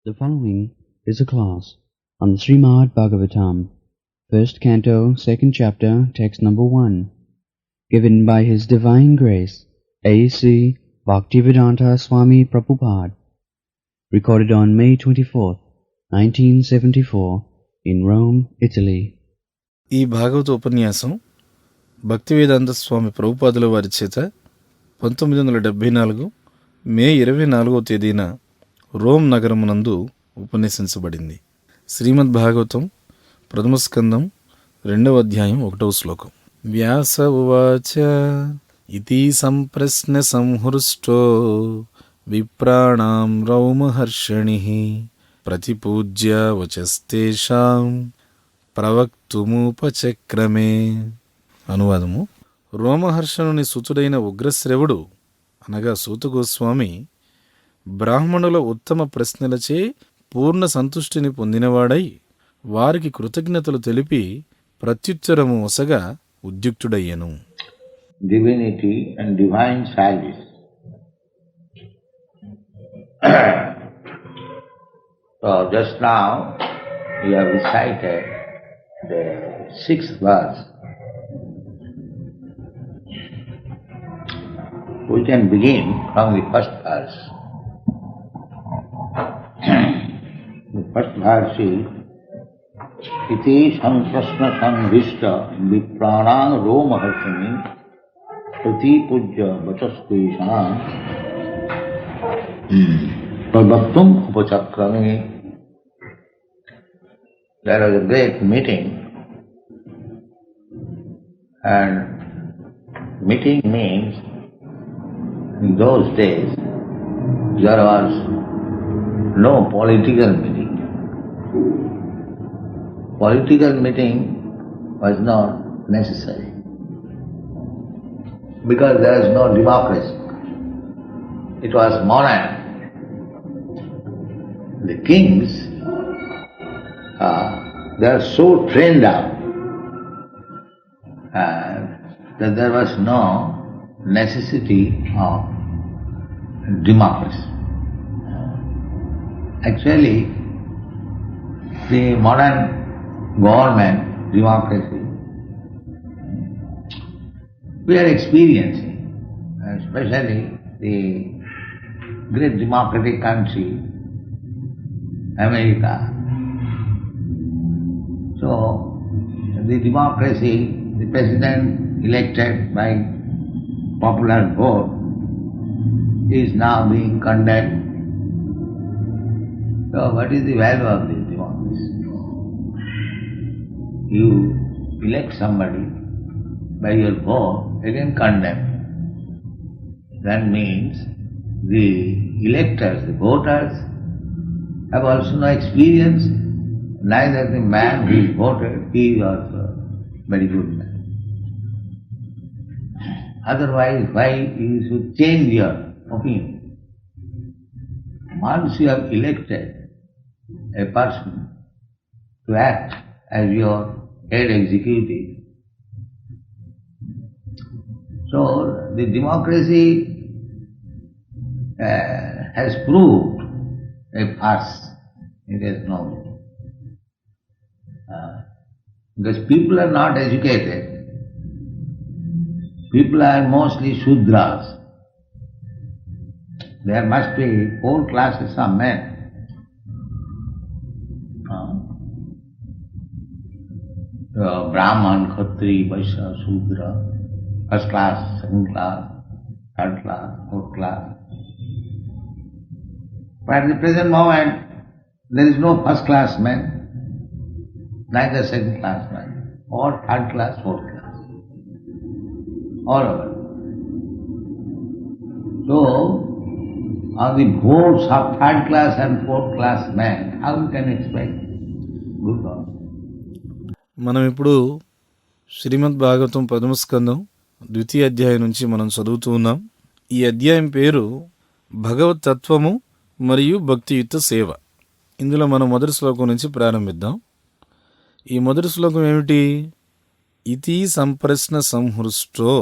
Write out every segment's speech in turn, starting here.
The following is a class on the Srimad Bhagavatam, first canto, second chapter, text number 1, given by His Divine Grace, A.C.Bhaktivedanta Swami Prabhupada, recorded on May 24th, 1974, in Rome, Italy. ఈ భాగవత ఉపన్యాసం భక్తివేదాంత స్వామి ప్రభుపాదుల వారి చేత 1974 మే 24వ తేదీన Rome నగరమునందు ఉపన్యసించబడింది. శ్రీమద్ భాగవతం ప్రథమ స్కందం 2వ అధ్యాయం 1వ శ్లోకం. వ్యాస ఉవాచ ఇతి సంప్రశ్న సంహృష్టో విప్రాణాం రౌమహర్షణిః ప్రతిపూజ్య వచస్తేషాం ప్రవక్తుముపచక్రమే. అనువాదము: రోమహర్షణుని సుతుడైన ఉగ్రశ్రవుడు అనగా సూత గోస్వామి బ్రాహ్మణుల ఉత్తమ ప్రశ్నలచే పూర్ణ సంతుష్టిని పొందినవాడై వారికి కృతజ్ఞతలు తెలిపి ప్రత్యుత్తరము ఒసగా ఉద్యుక్తుడయ్యెను. Divinity and divine service. So just now we have recited the 6th verse. We can begin from the first verse. The first verse is Iti samprasna samvishta viprana romaharshani pratipujya vachastesham prabhaktum upachakrame. There was a great meeting, and meeting means in those days there was no political meeting. Political meeting was not necessary because there is no democracy. It was monarchy. The kings they are so trained up that there was no necessity of democracy. Actually, the modern government, democracy, we are experiencing, especially the great democratic country, America. So, the democracy, the president elected by popular vote is now being condemned. So, what is the value of this democracy? You elect somebody by your vote, again condemn. That means the electors, the voters, have also no experience. Neither the man who is voted, he is also very good man. Otherwise, why you should change your opinion? Once you have elected a person to act as your head executive, so the democracy has proved a farce. It has no meaning. Because people are not educated. People are mostly Shudras. There must be 4 classes of men. Brahman, Khatri, Vaishya, Shudra, first class, second class, third class, fourth class. But at the present moment, there is no first class man, neither second class man, or third class, fourth class, all over. So, on the votes of third class and fourth class men, how you can expect good God? మనం ఇప్పుడు శ్రీమద్ భాగవతం ప్రథమ స్కందం 2వ అధ్యాయం నుంచి మనం చదువుతూ ఉన్నాం. ఈ అధ్యాయం పేరు భగవత్ తత్వము మరియు భక్తియుక్త సేవ. ఇందులో మనం మొదటి శ్లోకం నుంచి ప్రారంభిద్దాం. ఈ మొదటి శ్లోకం ఏమిటి? ఇతి సంప్రశ్న సంహృష్టో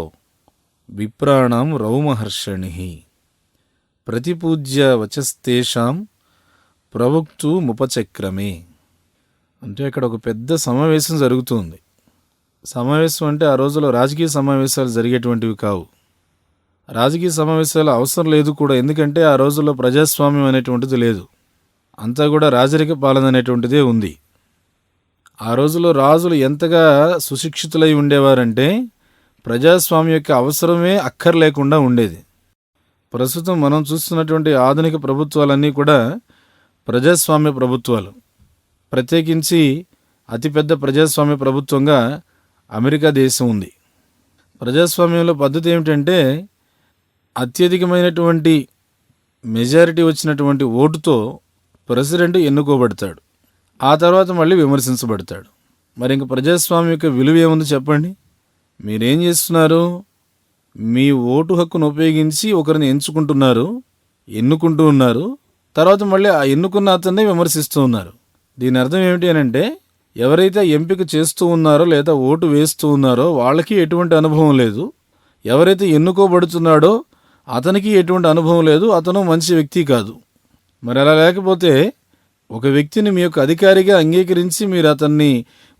విప్రాణాం రౌమహర్షణిః ప్రతిపూజ్య వచస్తేషాం ప్రవక్తు ముపచక్రమే. అంటే అక్కడ ఒక పెద్ద సమావేశం జరుగుతుంది. సమావేశం అంటే ఆ రోజుల్లో రాజకీయ సమావేశాలు జరిగేటువంటివి కావు. రాజకీయ సమావేశాలు అవసరం లేదు కూడా, ఎందుకంటే ఆ రోజుల్లో ప్రజాస్వామ్యం అనేటువంటిది లేదు. అంతా కూడా రాజరిక పాలన అనేటువంటిదే ఉంది. ఆ రోజుల్లో రాజులు ఎంతగా సుశిక్షితులై ఉండేవారంటే ప్రజాస్వామ్యం యొక్క అవసరమే అక్కర్లేకుండా ఉండేది. ప్రస్తుతం మనం చూస్తున్నటువంటి ఆధునిక ప్రభుత్వాలన్నీ కూడా ప్రజాస్వామ్య ప్రభుత్వాలు. ప్రత్యేకించి అతిపెద్ద ప్రజాస్వామ్య ప్రభుత్వంగా అమెరికా దేశం ఉంది. ప్రజాస్వామ్యంలో పద్ధతి ఏమిటంటే అత్యధికమైనటువంటి మెజారిటీ వచ్చినటువంటి ఓటుతో ప్రెసిడెంట్ ఎన్నుకోబడతాడు. ఆ తర్వాత మళ్ళీ విమర్శించబడతాడు. మరి ఇంక ప్రజాస్వామ్యం యొక్క విలువ ఏముంది చెప్పండి? మీరేం చేస్తున్నారు? మీ ఓటు హక్కును ఉపయోగించి ఒకరిని ఎన్నుకుంటూ ఉన్నారు. తర్వాత మళ్ళీ ఆ ఎన్నుకున్న అతన్నే విమర్శిస్తూ ఉన్నారు. దీని అర్థం ఏమిటి అనంటే ఎవరైతే ఎంపిక చేస్తూ ఉన్నారో లేదా ఓటు వేస్తూ ఉన్నారో వాళ్ళకి ఎటువంటి అనుభవం లేదు. ఎవరైతే ఎన్నుకోబడుతున్నాడో అతనికి ఎటువంటి అనుభవం లేదు. అతను మంచి వ్యక్తి కాదు. మరి అలా లేకపోతే ఒక వ్యక్తిని మీ యొక్క అధికారిగా అంగీకరించి మీరు అతన్ని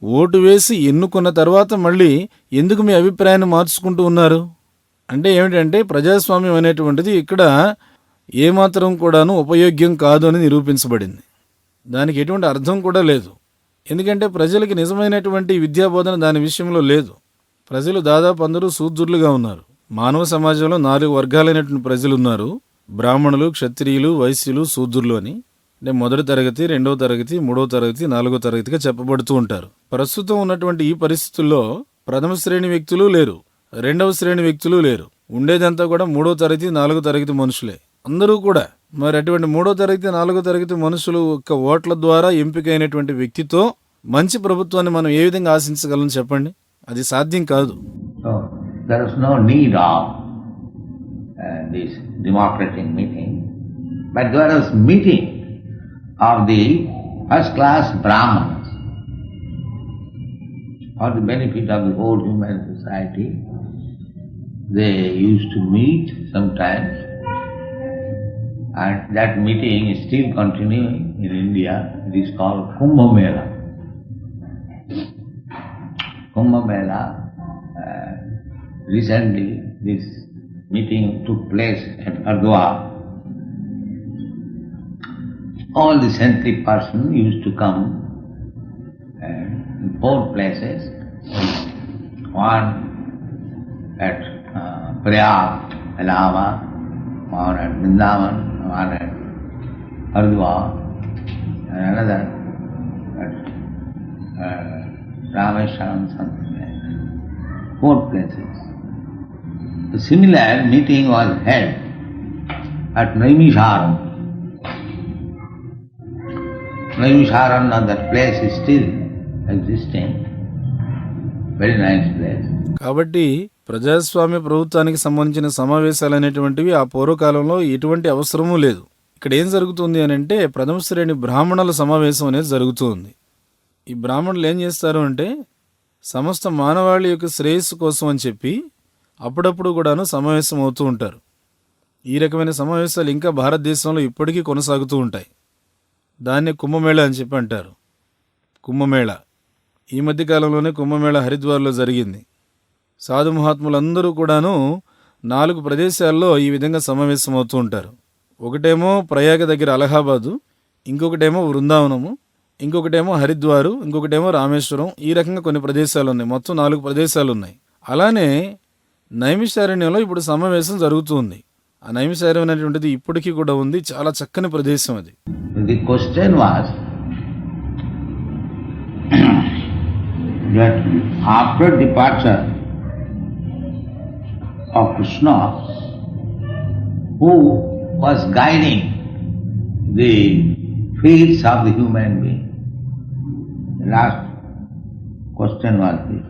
ఓటు వేసి ఎన్నుకున్న తర్వాత మళ్ళీ ఎందుకు మీ అభిప్రాయాన్ని మార్చుకుంటూ ఉన్నారు? అంటే ఏమిటంటే ప్రజాస్వామ్యం అనేటువంటిది ఇక్కడ ఏమాత్రం కూడాను ఉపయోగ్యం కాదు అని నిరూపించబడింది. దానికి ఎటువంటి అర్థం కూడా లేదు. ఎందుకంటే ప్రజలకి నిజమైనటువంటి విద్యాబోధన దాని విషయంలో లేదు. ప్రజలు దాదాపు అందరూ శూద్రులుగా ఉన్నారు. మానవ సమాజంలో 4 వర్గాలైనటువంటి ప్రజలు ఉన్నారు: బ్రాహ్మణులు, క్షత్రియులు, వైశ్యులు, శూద్రులు అని. అంటే 1వ తరగతి, 2వ తరగతి, 3వ తరగతి, 4వ తరగతిగా చెప్పబడుతూ ఉంటారు. ప్రస్తుతం ఉన్నటువంటి ఈ పరిస్థితుల్లో ప్రథమ శ్రేణి వ్యక్తులు లేరు, 2వ శ్రేణి వ్యక్తులు లేరు. ఉండేదంతా కూడా 3వ తరగతి, 4వ తరగతి మనుషులే అందరూ కూడా. మరి అటువంటి 3వ తరగతి, 4వ తరగతి మనుషులు యొక్క ఓట్ల ద్వారా ఎంపికైనటువంటి వ్యక్తితో మంచి ప్రభుత్వాన్ని మనం ఏ విధంగా ఆశించగలం చెప్పండి? అది సాధ్యం కాదు. There is no need of this democratic meeting, but there is meeting of the first class Brahmanas for the benefit of the whole human society. They used to meet sometimes, and that meeting is still continuing in India. It is called Kumbh Mela. Kumbh Mela. Recently, this meeting took place at Hardwar. All the saintly persons used to come in 4 places. One at Prayag, Allahabad, one at Vrindavan, one at Hardwar, and another at Rameshwaram, something like that. 4 places. A similar meeting was held at Naimisharam. Naimisharam, that place is still existing. Very nice place. కాబట్టి ప్రజాస్వామ్య ప్రభుత్వానికి సంబంధించిన సమావేశాలు అనేటువంటివి ఆ పూర్వకాలంలో ఎటువంటి అవసరమూ లేదు. ఇక్కడ ఏం జరుగుతుంది అని అంటే ప్రథమ శ్రేణి బ్రాహ్మణుల సమావేశం అనేది జరుగుతుంది. ఈ బ్రాహ్మణులు ఏం చేస్తారు అంటే సమస్త మానవాళి యొక్క శ్రేయస్సు కోసం అని చెప్పి అప్పుడప్పుడు కూడాను సమావేశం అవుతూ ఉంటారు. ఈ రకమైన సమావేశాలు ఇంకా భారతదేశంలో ఇప్పటికీ కొనసాగుతూ ఉంటాయి. దాన్ని కుంభమేళ అని చెప్పి అంటారు. కుంభమేళ ఈ మధ్యకాలంలోనే కుంభమేళ హరిద్వార్లో జరిగింది. సాధు మహాత్ములందరూ కూడాను 4 ప్రదేశాల్లో ఈ విధంగా సమావేశం అవుతూ ఉంటారు. ఒకటేమో ప్రయాగ దగ్గర అలహాబాదు, ఇంకొకటేమో బృందావనము, ఇంకొకటేమో హరిద్వారు, ఇంకొకటేమో రామేశ్వరం. ఈ రకంగా కొన్ని ప్రదేశాలు ఉన్నాయి. మొత్తం 4 ప్రదేశాలు ఉన్నాయి. అలానే నైమిషారణ్యంలో ఇప్పుడు సమావేశం జరుగుతుంది. ఆ నైమిషారణ్యం అనేటువంటిది ఇప్పటికీ కూడా ఉంది. చాలా చక్కని ప్రదేశం అది. The question was that after departure of Krishna, who was guiding the fates of the human being? The last question was this.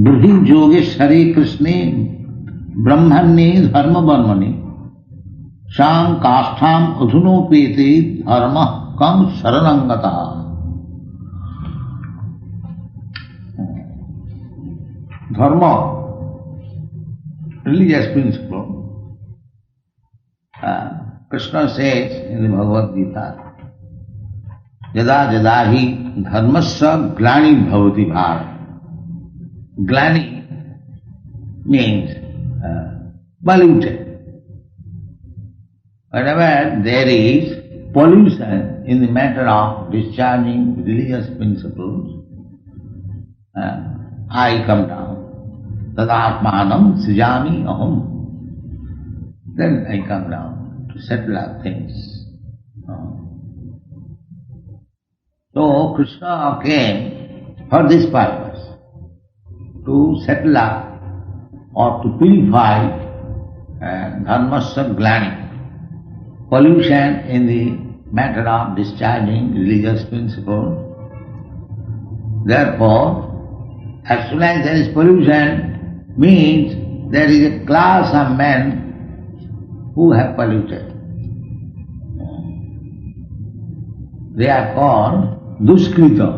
Brihi Yogeshwari Krishne Brahmane Dharma Barmani Sham Kastham Adhunopete Dharma Kam Saranangata. Dharma, religious principle. Krishna says in the Bhagavad Gita Yada yada hi dharmasya glani bhavati bhara. Glani means polluted. Whenever there is pollution in the matter of discharging religious principles, I come down. Tadatmanam srijami aham. Then I come down to settle up things. So Krishna came for this purpose, to settle up or to purify dharmasya glani, pollution in the matter of discharging religious principles. Therefore, as soon as there is pollution, means there is a class of men who have polluted. They are called dushkrita,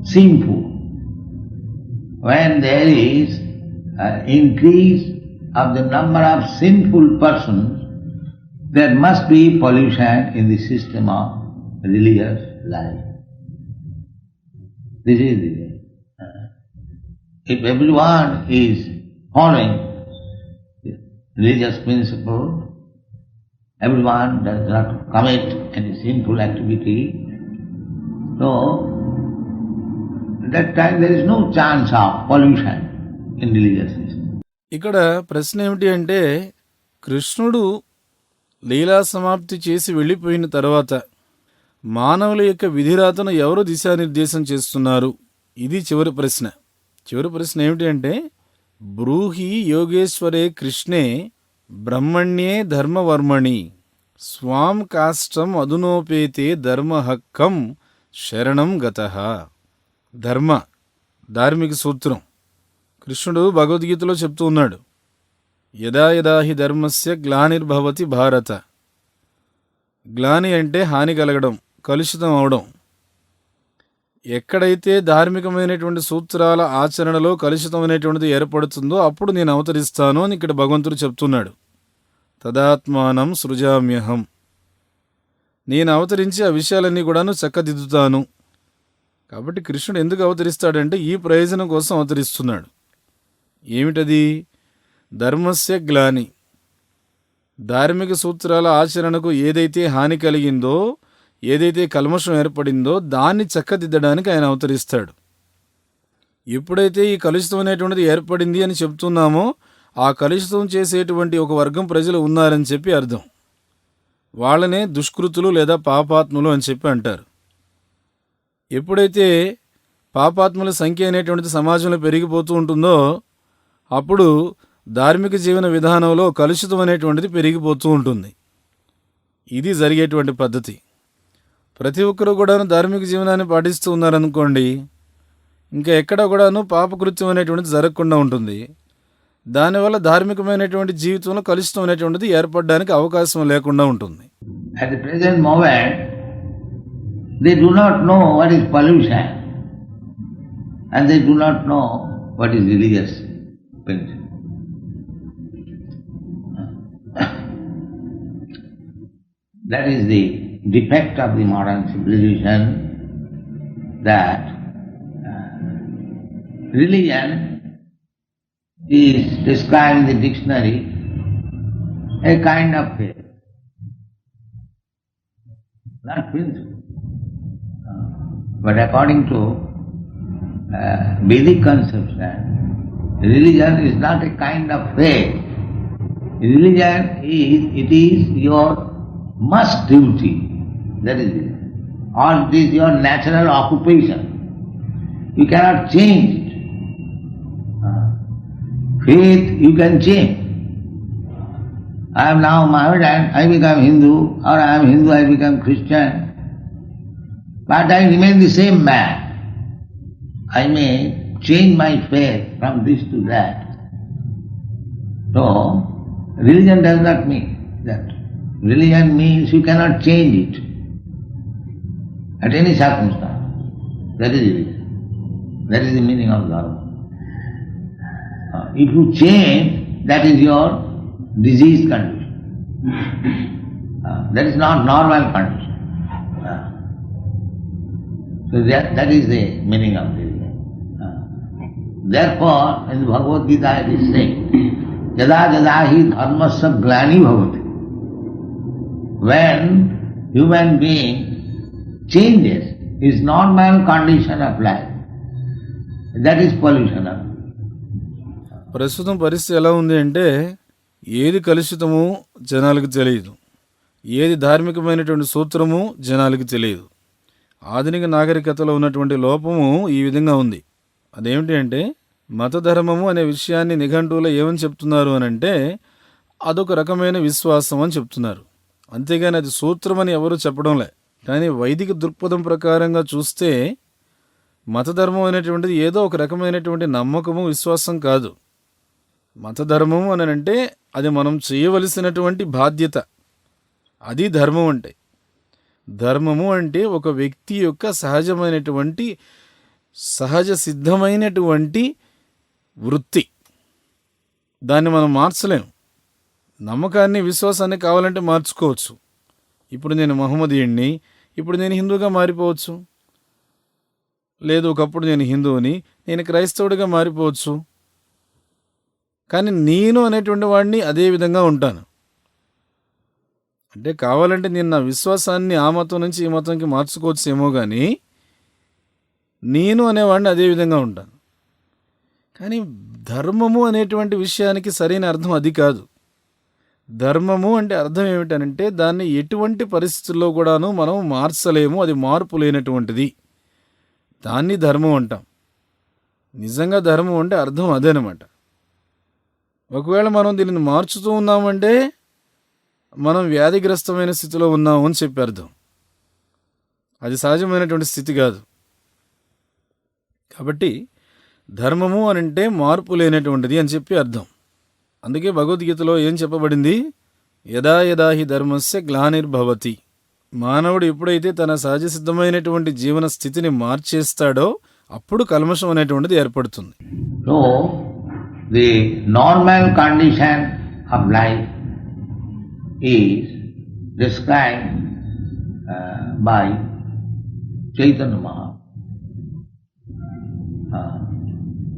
sinful. When there is increase of the number of sinful persons, there must be pollution in the system of religious life. This is the way. If everyone is following religious principles, everyone does not commit any sinful activity, so at that time there is no chance of pollution in religious system. ఇక్కడ ప్రశ్న ఏమిటి అంటే, కృష్ణుడు లీలా సమాప్తి చేసి వెళ్ళిపోయిన తర్వాత మానవుల యొక్క విధిరాతను ఎవరు దిశానిర్దేశం చేస్తున్నారు? ఇది చివరి ప్రశ్న. చివరి ప్రశ్న ఏమిటి అంటే, బ్రూహి యోగేశ్వరే కృష్ణే బ్రహ్మణ్యే ధర్మవర్మణి స్వాం కాష్టం అధునోపేతే ధర్మహక్కం శరణం గతః. ధర్మ, ధార్మిక సూత్రం కృష్ణుడు భగవద్గీతలో చెప్తూ ఉన్నాడు. యదా యదా హి ధర్మస్య గ్లానిర్భవతి భారత. గ్లాని అంటే హాని కలగడం, కలుషితం అవడం. ఎక్కడైతే ధార్మికమైనటువంటి సూత్రాల ఆచరణలో కలుషితమైనటువంటిది ఏర్పడుతుందో అప్పుడు నేను అవతరిస్తాను అని ఇక్కడ భగవంతుడు చెప్తున్నాడు. తదాత్మానం సృజామ్యహం. నేను అవతరించి ఆ విషయాలన్నీ కూడాను చక్కదిద్దుతాను. కాబట్టి కృష్ణుడు ఎందుకు అవతరిస్తాడంటే ఈ ప్రయోజనం కోసం అవతరిస్తున్నాడు. ఏమిటది? ధర్మస్య గ్లాని. ధార్మిక సూత్రాల ఆచరణకు ఏదైతే హాని కలిగిందో, ఏదైతే కల్మషం ఏర్పడిందో దాన్ని చక్కదిద్దడానికి ఆయన అవతరిస్తాడు. ఎప్పుడైతే ఈ కలుషితమైనటువంటిది ఏర్పడింది అని చెప్తున్నామో ఆ కలుషితం చేసేటువంటి ఒక వర్గం ప్రజలు ఉన్నారని చెప్పి అర్థం. వాళ్ళనే దుష్కృతులు లేదా పాపాత్ములు అని చెప్పి అంటారు. ఎప్పుడైతే పాపాత్ముల సంఖ్య అనేటువంటిది సమాజంలో పెరిగిపోతూ ఉంటుందో అప్పుడు ధార్మిక జీవన విధానంలో కలుషితం అనేటువంటిది పెరిగిపోతూ ఉంటుంది. ఇది జరిగేటువంటి పద్ధతి. ప్రతి ఒక్కరూ కూడాను ధార్మిక జీవనాన్ని పాటిస్తూ ఉన్నారనుకోండి, ఇంకా ఎక్కడ కూడాను పాపకృత్యం అనేటువంటిది జరగకుండా ఉంటుంది. దానివల్ల ధార్మికమైనటువంటి జీవితంలో కలుషితం అనేటువంటిది ఏర్పడడానికి అవకాశం లేకుండా ఉంటుంది. At the present moment, they do not know what is pollution and they do not know what is religious principle. That is the defect of the modern civilization, that religion is described in the dictionary a kind of faith, not principle. But according to Vedic conception, religion is not a kind of faith. Religion is your must duty. That is it. Or it is your natural occupation. You cannot change it. Faith you can change. I am now Mohammedan, I become Hindu, or I am Hindu, I become Christian. But I remain the same man. I may change my faith from this to that. So, religion does not mean that. Religion means you cannot change it at any circumstance. That is religion. That is the meaning of dharma. If you change, that is your diseased condition. That is not normal condition. So that is the meaning of this. Therefore, in the Bhagavad Gita it is saying, Yada yada hi dharmasya glani bhavati. When human being changes his normal condition of life, that is pollution of. ప్రస్తుతం పరిస్థితి ఎలా ఉంది అంటే ఏది కలుషితమో జనాలకు తెలియదు, ఏది ధార్మికమైనటువంటి సూత్రము జనాలకు తెలియదు. ఆధునిక నాగరికతలో ఉన్నటువంటి లోపము ఈ విధంగా ఉంది. అదేమిటి అంటే మతధర్మము అనే విషయాన్ని నిఘంటువులో ఏమని చెప్తున్నారు అని అంటే అదొక రకమైన విశ్వాసం అని చెప్తున్నారు. అంతేగాని అది సూత్రం అని ఎవరు చెప్పడంలే. కానీ వైదిక దృక్పథం ప్రకారంగా చూస్తే మతధర్మం అనేటువంటిది ఏదో ఒక రకమైనటువంటి నమ్మకము, విశ్వాసం కాదు. మతధర్మము అని అంటే అది మనం చేయవలసినటువంటి బాధ్యత. అది ధర్మం అంటే. ధర్మము అంటే ఒక వ్యక్తి యొక్క సహజమైనటువంటి సహజ సిద్ధమైనటువంటి వృత్తి. దాన్ని మనం మార్చలేము. నమ్మకాన్ని, విశ్వాసాన్ని కావాలంటే మార్చుకోవచ్చు. ఇప్పుడు నేను మహమ్మదీయుణ్ణి, ఇప్పుడు నేను హిందూగా మారిపోవచ్చు. లేదు, ఒకప్పుడు నేను హిందువుని, నేను క్రైస్తవుడిగా మారిపోవచ్చు. కానీ నేను అనేటువంటి వాడిని అదే విధంగా ఉంటాను. అంటే కావాలంటే నేను నా విశ్వాసాన్ని ఆ మతం నుంచి ఈ మతంకి మార్చుకోవచ్చేమో కానీ నేను అనేవాడిని అదే విధంగా ఉంటాను. కానీ ధర్మము అనేటువంటి విషయానికి సరైన అర్థం అది కాదు. ధర్మము అంటే అర్థం ఏమిటనంటే దాన్ని ఎటువంటి పరిస్థితుల్లో కూడాను మనం మార్చలేము, అది మార్పు లేనటువంటిది. దాన్ని ధర్మం అంటాం. నిజంగా ధర్మం అంటే అర్థం అదేనమాట. ఒకవేళ మనం దీనిని మార్చుతూ ఉన్నామంటే మనం వ్యాధిగ్రస్తమైన స్థితిలో ఉన్నాము అని చెప్పి అర్థం. అది సహజమైనటువంటి స్థితి కాదు. కాబట్టి ధర్మము అని అంటే మార్పు లేనటువంటిది అని చెప్పి అర్థం. అందుకే భగవద్గీతలో ఏం చెప్పబడింది? యదా యదా హి ధర్మస్య గ్లానిర్భవతి. మానవుడు ఎప్పుడైతే తన సహజ సిద్ధమైనటువంటి జీవన స్థితిని మార్చేస్తాడో అప్పుడు కల్మషం అనేటువంటిది ఏర్పడుతుంది. So, the normal condition of life is described by Chaitanya Mahaprabhu.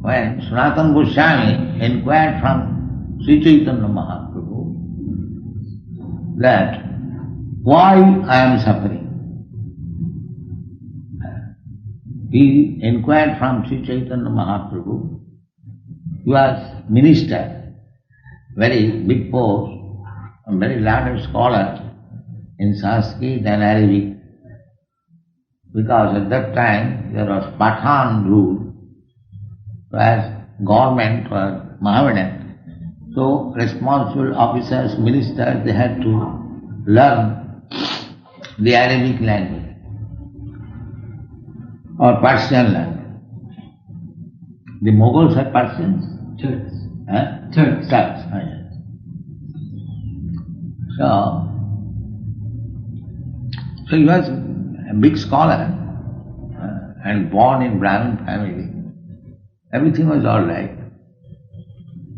When Sanatana Goswami inquired from Sri Chaitanya Mahaprabhu that why I am suffering, he inquired from Sri Chaitanya Mahaprabhu. He was minister, very big post, a very learned scholar in Sanskrit and Arabic, because at that time there was Pathan rule, whereas government was Mohammedan. So responsible officers, ministers, they had to learn the Arabic language or Persian language. The Mughals are Persians? Turks. Huh? Turks. Turks. Oh, yes. So he was a big scholar and born in Brahmin family. Everything was all right.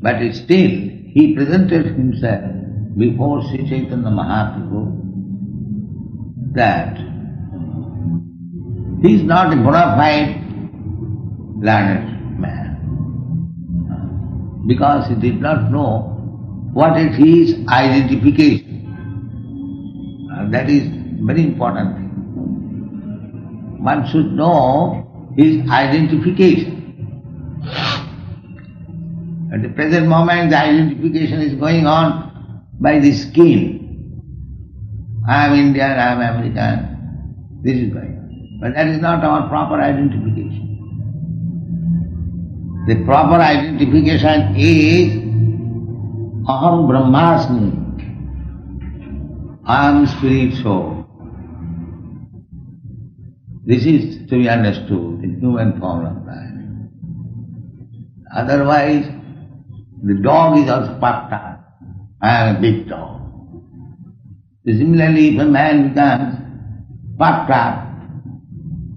But still, he presented himself before Sri Chaitanya Mahaprabhu that he is not a bona fide learned man, because he did not know what is his identification. That is very important thing. One should know his identification. At the present moment, the identification is going on by the skin. I am Indian, I am American. This is going on. But that is not our proper identification. The proper identification is Aham Brahmasmi. I am spirit soul. This is to be understood in human form of life. Otherwise, the dog is also puffed up. I am a big dog. Similarly, if a man becomes puffed up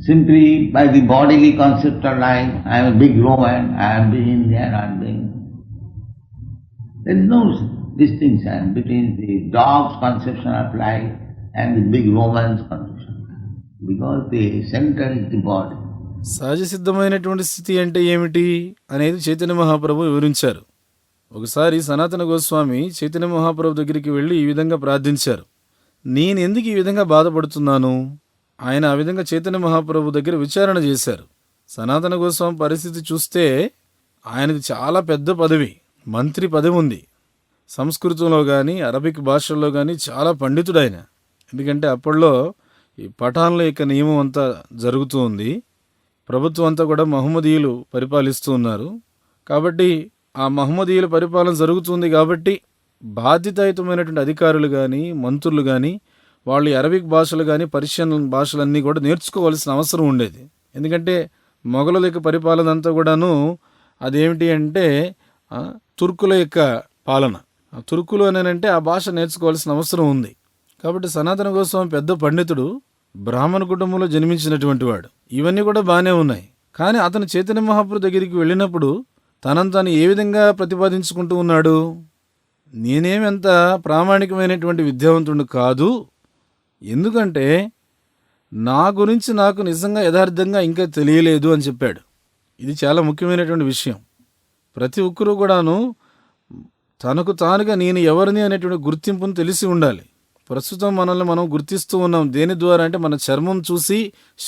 simply by the bodily concept of life, I am a big Roman, I am big Indian, I am big. There is no distinction between the dog's conception of life and the big Roman's conception of life. because the center is the body. సహజ సిద్ధమైనటువంటి స్థితి అంటే ఏమిటి అనేది చైతన్య మహాప్రభు వివరించారు. ఒకసారి సనాతన గోస్వామి చైతన్య మహాప్రభు దగ్గరికి వెళ్ళి ఈ విధంగా ప్రార్థించారు, నేను ఎందుకు ఈ విధంగా బాధపడుతున్నాను. ఆయన ఆ విధంగా చైతన్య మహాప్రభు దగ్గర విచారణ చేశారు. సనాతన గోస్వామి పరిస్థితి చూస్తే ఆయనది చాలా పెద్ద పదవి, మంత్రి పదవి ఉంది. సంస్కృతంలో కానీ అరబిక్ భాషల్లో కానీ చాలా పండితుడు ఆయన. ఎందుకంటే అప్పట్లో ఈ పఠాన్ల యొక్క నియమం అంతా జరుగుతూ ఉంది. ప్రభుత్వం అంతా కూడా మహమ్మదీయులు పరిపాలిస్తూ ఉన్నారు. కాబట్టి ఆ మహమ్మదీయుల పరిపాలన జరుగుతుంది కాబట్టి బాధ్యతాయుతమైనటువంటి అధికారులు కానీ మంత్రులు కానీ వాళ్ళు అరబిక్ భాషలు కానీ పర్షియన్ భాషలన్నీ కూడా నేర్చుకోవాల్సిన అవసరం ఉండేది. ఎందుకంటే మొఘలుల యొక్క పరిపాలన అంతా కూడాను అదేమిటి అంటే తుర్కుల యొక్క పాలన. తుర్కులు అనంటే ఆ భాష నేర్చుకోవాల్సిన అవసరం ఉంది. కాబట్టి సనాతన గోస్వామి పెద్ద పండితుడు, బ్రాహ్మణ కుటుంబంలో జన్మించినటువంటి వాడు. ఇవన్నీ కూడా బాగానే ఉన్నాయి. కానీ అతను చైతన్య మహాప్రభు దగ్గరికి వెళ్ళినప్పుడు తనను తాను ఏ విధంగా ప్రతిపాదించుకుంటూ ఉన్నాడు, నేనేమంత ప్రామాణికమైనటువంటి విద్యావంతుడు కాదు, ఎందుకంటే నా గురించి నాకు నిజంగా యథార్థంగా ఇంకా తెలియలేదు అని చెప్పాడు. ఇది చాలా ముఖ్యమైనటువంటి విషయం. ప్రతి ఒక్కరూ కూడాను తనకు తానుగా నేను ఎవరిని అనేటువంటి గుర్తింపును తెలిసి ఉండాలి. ప్రస్తుతం మనల్ని మనం గుర్తిస్తూ ఉన్నాం. దేని ద్వారా అంటే మన చర్మం చూసి,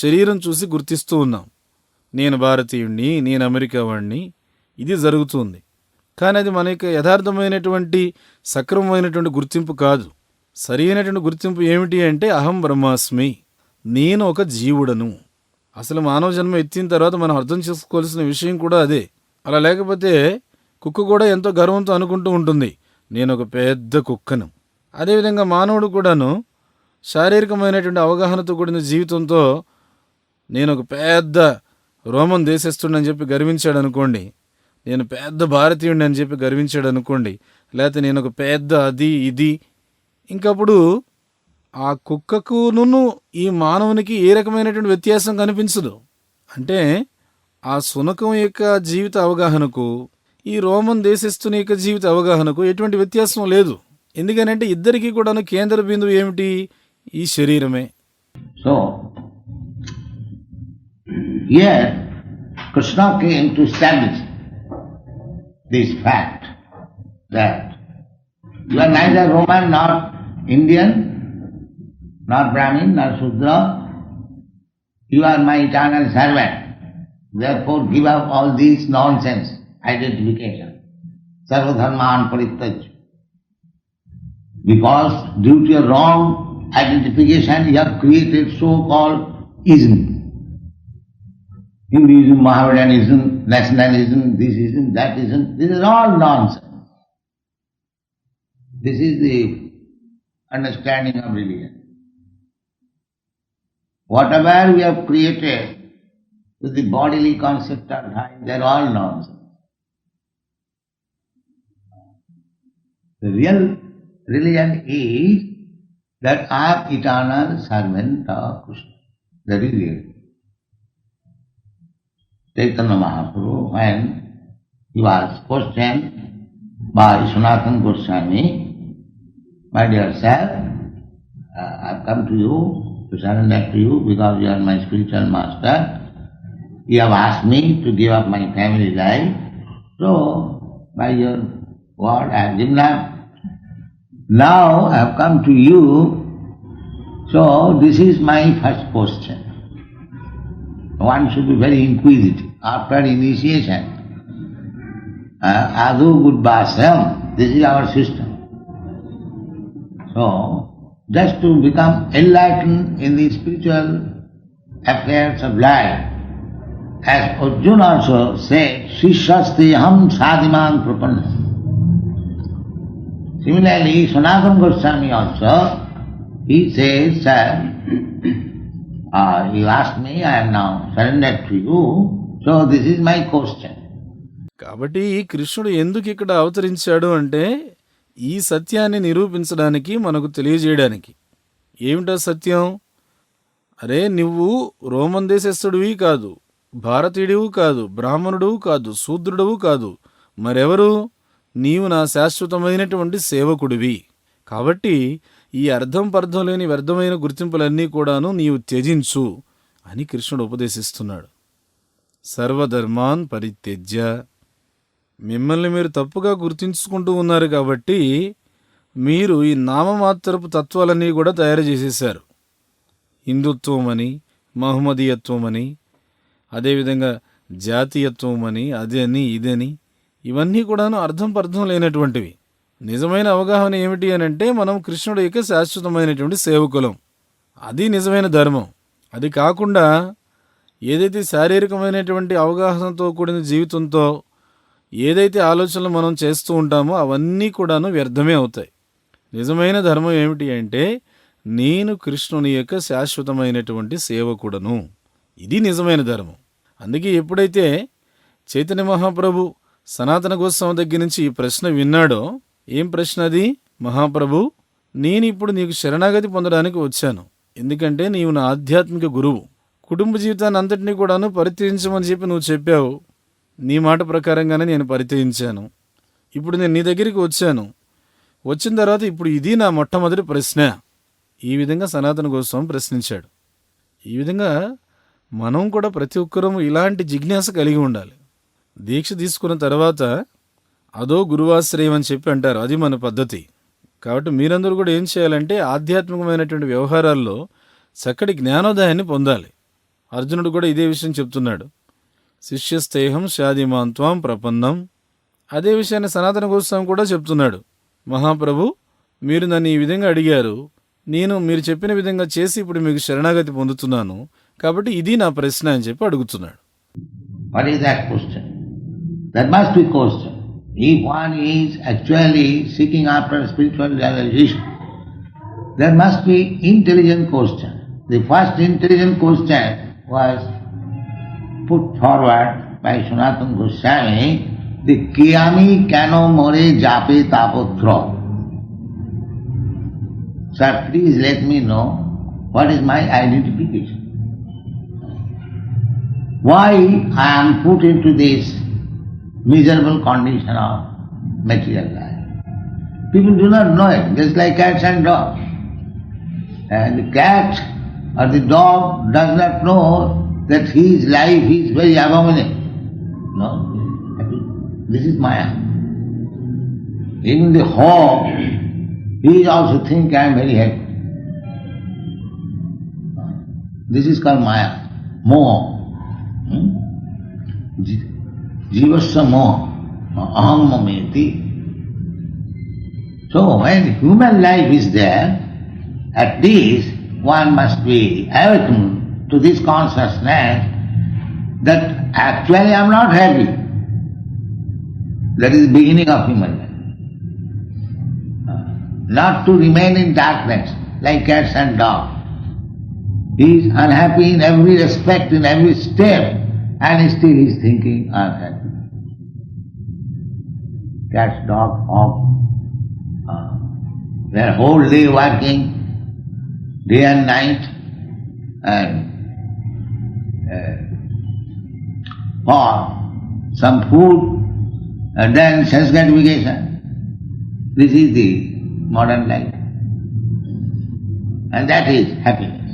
శరీరం చూసి గుర్తిస్తూ ఉన్నాం. నేను భారతీయుణ్ణి, నేను అమెరికా వాడిని, ఇది జరుగుతుంది. కానీ అది మన యొక్క యథార్థమైనటువంటి సక్రమమైనటువంటి గుర్తింపు కాదు. సరి అయినటువంటి గుర్తింపు ఏమిటి అంటే అహం బ్రహ్మాస్మి, నేను ఒక జీవుడను. అసలు మానవ జన్మ ఎత్తిన తర్వాత మనం అర్థం చేసుకోవాల్సిన విషయం కూడా అదే. అలా లేకపోతే కుక్క కూడా ఎంతో గర్వంతో అనుకుంటూ ఉంటుంది, నేను ఒక పెద్ద కుక్కను. అదేవిధంగా మానవుడు కూడాను శారీరకమైనటువంటి అవగాహనతో కూడిన జీవితంతో నేను ఒక పెద్ద రోమన్ దేశస్థుడని చెప్పి గర్వించాడు అనుకోండి, నేను పెద్ద భారతీయుడిని అని చెప్పి గర్వించాడు అనుకోండి, లేకపోతే నేను ఒక పెద్ద అది ఇది, ఇంకప్పుడు ఆ కుక్కకును ఈ మానవునికి ఏ రకమైనటువంటి వ్యత్యాసం కనిపించదు. అంటే ఆ శునకం యొక్క జీవిత అవగాహనకు ఈ రోమన్ దేశస్థుని యొక్క జీవిత అవగాహనకు ఎటువంటి వ్యత్యాసం లేదు. ఎందుకనంటే ఇద్దరికీ కూడా కేంద్ర బిందువు ఏమిటి, ఈ శరీరమే. So, here Krishna came to establish this fact that you are neither Roman nor Indian, nor Brahmin, nor Shudra. You are my eternal servant. Therefore give up all these nonsense identification. Sarva dharman parityajya. Because due to your wrong identification you have created so-called ism. Hinduism, Mohammedanism, nationalism, this ism, that ism, this is all nonsense. This is the understanding of religion. Whatever we have created with the bodily concept of time, they are all nonsense. The real religion is that I am eternal servant of Krishna. That is it. Chaitanya Mahaprabhu, when he was questioned by Sanatana Goswami, my dear sir, I have come to you to surrender to you because you are my spiritual master. You have asked me to give up my family life, so by your word I have given up. Now I have come to you, so this is my first question. One should be very inquisitive after initiation. Adu Buddhasam, this is our system. So, just to become enlightened in the spiritual affairs of life, as Arjuna also said, Shishasti Ham Sadhiman Prapanna. Similarly, Sanatana Goswami also, he says, sir, you asked me, I am now surrendered to you, so this is my question. కాబట్టి కృష్ణుడు ఎందుకు ఇక్కడ అవతరించాడు అంటే ఈ సత్యాన్ని నిరూపించడానికి, మనకు తెలియజేయడానికి. ఏమిటా సత్యం? అరే, నువ్వు రోమన్ దేశస్థుడివి కాదు, భారతీయుడివి కాదు, బ్రాహ్మణుడు కాదు, శూద్రుడవు కాదు, మరెవరు? నీవు నా శాశ్వతమైనటువంటి సేవకుడివి. కాబట్టి ఈ అర్థం పర్థం లేని వ్యర్థమైన గుర్తింపులన్నీ కూడాను నీవు త్యజించు అని కృష్ణుడు ఉపదేశిస్తున్నాడు. సర్వధర్మాన్ పరిత్యజ్య, మిమ్మల్ని మీరు తప్పుగా గుర్తించుకుంటూ ఉన్నారు కాబట్టి మీరు ఈ నామమాత్రపు తత్వాలన్నీ కూడా తయారు చేసేశారు. హిందుత్వం అని, మహమ్మదీయత్వం అని, అదేవిధంగా జాతీయత్వం అని, అదని ఇదని, ఇవన్నీ కూడాను అర్థం పర్థం లేనటువంటివి. నిజమైన అవగాహన ఏమిటి అని అంటే మనం కృష్ణుడి యొక్క శాశ్వతమైనటువంటి సేవకులం. అది నిజమైన ధర్మం. అది కాకుండా ఏదైతే శారీరకమైనటువంటి అవగాహనతో కూడిన జీవితంతో ఏదైతే ఆలోచనలు మనం చేస్తూ ఉంటామో అవన్నీ కూడాను వ్యర్థమే అవుతాయి. నిజమైన ధర్మం ఏమిటి అంటే నేను కృష్ణుని యొక్క శాశ్వతమైనటువంటి సేవకుడను. ఇది నిజమైన ధర్మం. అందుకే ఎప్పుడైతే చైతన్య మహాప్రభు సనాతన గోస్వామి దగ్గర నుంచి ఈ ప్రశ్న విన్నాడో, ఏం ప్రశ్న అది? మహాప్రభు, నేను ఇప్పుడు నీకు శరణాగతి పొందడానికి వచ్చాను. ఎందుకంటే నీవు నా ఆధ్యాత్మిక గురువు. కుటుంబ జీవితాన్ని అంతటినీ కూడాను పరిత్యజించమని చెప్పి నువ్వు చెప్పావు. నీ మాట ప్రకారంగానే నేను పరిత్యజించాను. ఇప్పుడు నేను నీ దగ్గరికి వచ్చాను. వచ్చిన తర్వాత ఇప్పుడు ఇది నా మొట్టమొదటి ప్రశ్న. ఈ విధంగా సనాతన గోస్వామి ప్రశ్నించాడు. ఈ విధంగా మనం కూడా ప్రతి ఒక్కరూ ఇలాంటి జిజ్ఞాస కలిగి ఉండాలి. దీక్ష తీసుకున్న తర్వాత అదో గురువాశ్రయం అని చెప్పి అంటారు. అది మన పద్ధతి. కాబట్టి మీరందరూ కూడా ఏం చేయాలంటే ఆధ్యాత్మికమైనటువంటి వ్యవహారాల్లో చక్కటి జ్ఞానోదయాన్ని పొందాలి. అర్జునుడు కూడా ఇదే విషయం చెప్తున్నాడు. శిష్యస్తేహం శాదిమాంత్వాం ప్రపన్నం. అదే విషయాన్ని సనాతన గోస్వామి కూడా చెప్తున్నాడు. మహాప్రభు, మీరు నన్ను ఈ విధంగా అడిగారు, నేను మీరు చెప్పిన విధంగా చేసి ఇప్పుడు మీకు శరణాగతి పొందుతున్నాను, కాబట్టి ఇది నా ప్రశ్న అని చెప్పి అడుగుతున్నాడు. What is that question? That must be question. If one is actually seeking after spiritual realization, there must be intelligent question. The first intelligent question was put forward by Sanatana Goswami, the Kiyami Kano More Jape Tapotra. Sir, please let me know what is my identification. Why I am put into this miserable condition of material life? People do not know it, just like cats and dogs. And the cat or the dog does not know that his life is very abominable. No, this is Maya. Even the hog, he also thinks I am very happy. This is called Maya, Moha. Jivasya moha, aham mameti. So when human life is there, at least one must be awakened to this consciousness that actually I am not happy. That is the beginning of human life. Not to remain in darkness like cats and dogs. He is unhappy in every respect, in every step, and still he is thinking I am happy. Cats, dogs, hogs, they are whole day working, day and night, and for some food and then sense gratification. This is the modern life. And that is happiness.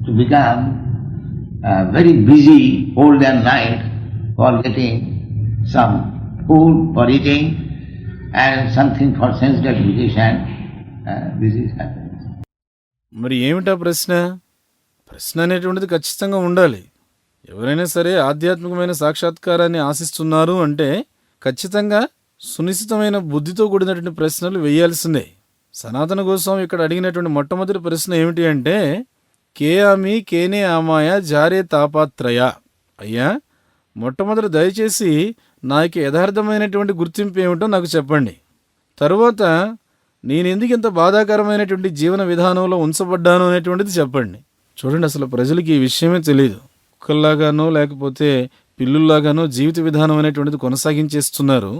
To become very busy whole day and night for getting some food for eating and something for sense gratification, this is happiness. మరి ఏమిటా ప్రశ్న? ప్రశ్న అనేటువంటిది ఖచ్చితంగా ఉండాలి. ఎవరైనా సరే ఆధ్యాత్మికమైన సాక్షాత్కారాన్ని ఆశిస్తున్నారు అంటే ఖచ్చితంగా సునిశ్చితమైన బుద్ధితో కూడినటువంటి ప్రశ్నలు వేయాల్సిందే. సనాతన గోస్వామి ఇక్కడ అడిగినటువంటి మొట్టమొదటి ప్రశ్న ఏమిటి అంటే కేయామి కేనే ఆమాయ జారే తాపాత్రయ. అయ్యా, మొట్టమొదటి దయచేసి నాకు యథార్థమైనటువంటి గుర్తింపు ఏమిటో నాకు చెప్పండి. తరువాత నేను ఎందుకు ఇంత బాధాకరమైనటువంటి జీవన విధానంలో ఉంచబడ్డాను అనేటువంటిది చెప్పండి. చూడండి, అసలు ప్రజలకి ఈ విషయమే తెలియదు. కుక్కల్లాగానో లేకపోతే పిల్లుల్లాగానో జీవిత విధానం అనేటువంటిది కొనసాగించేస్తున్నారు.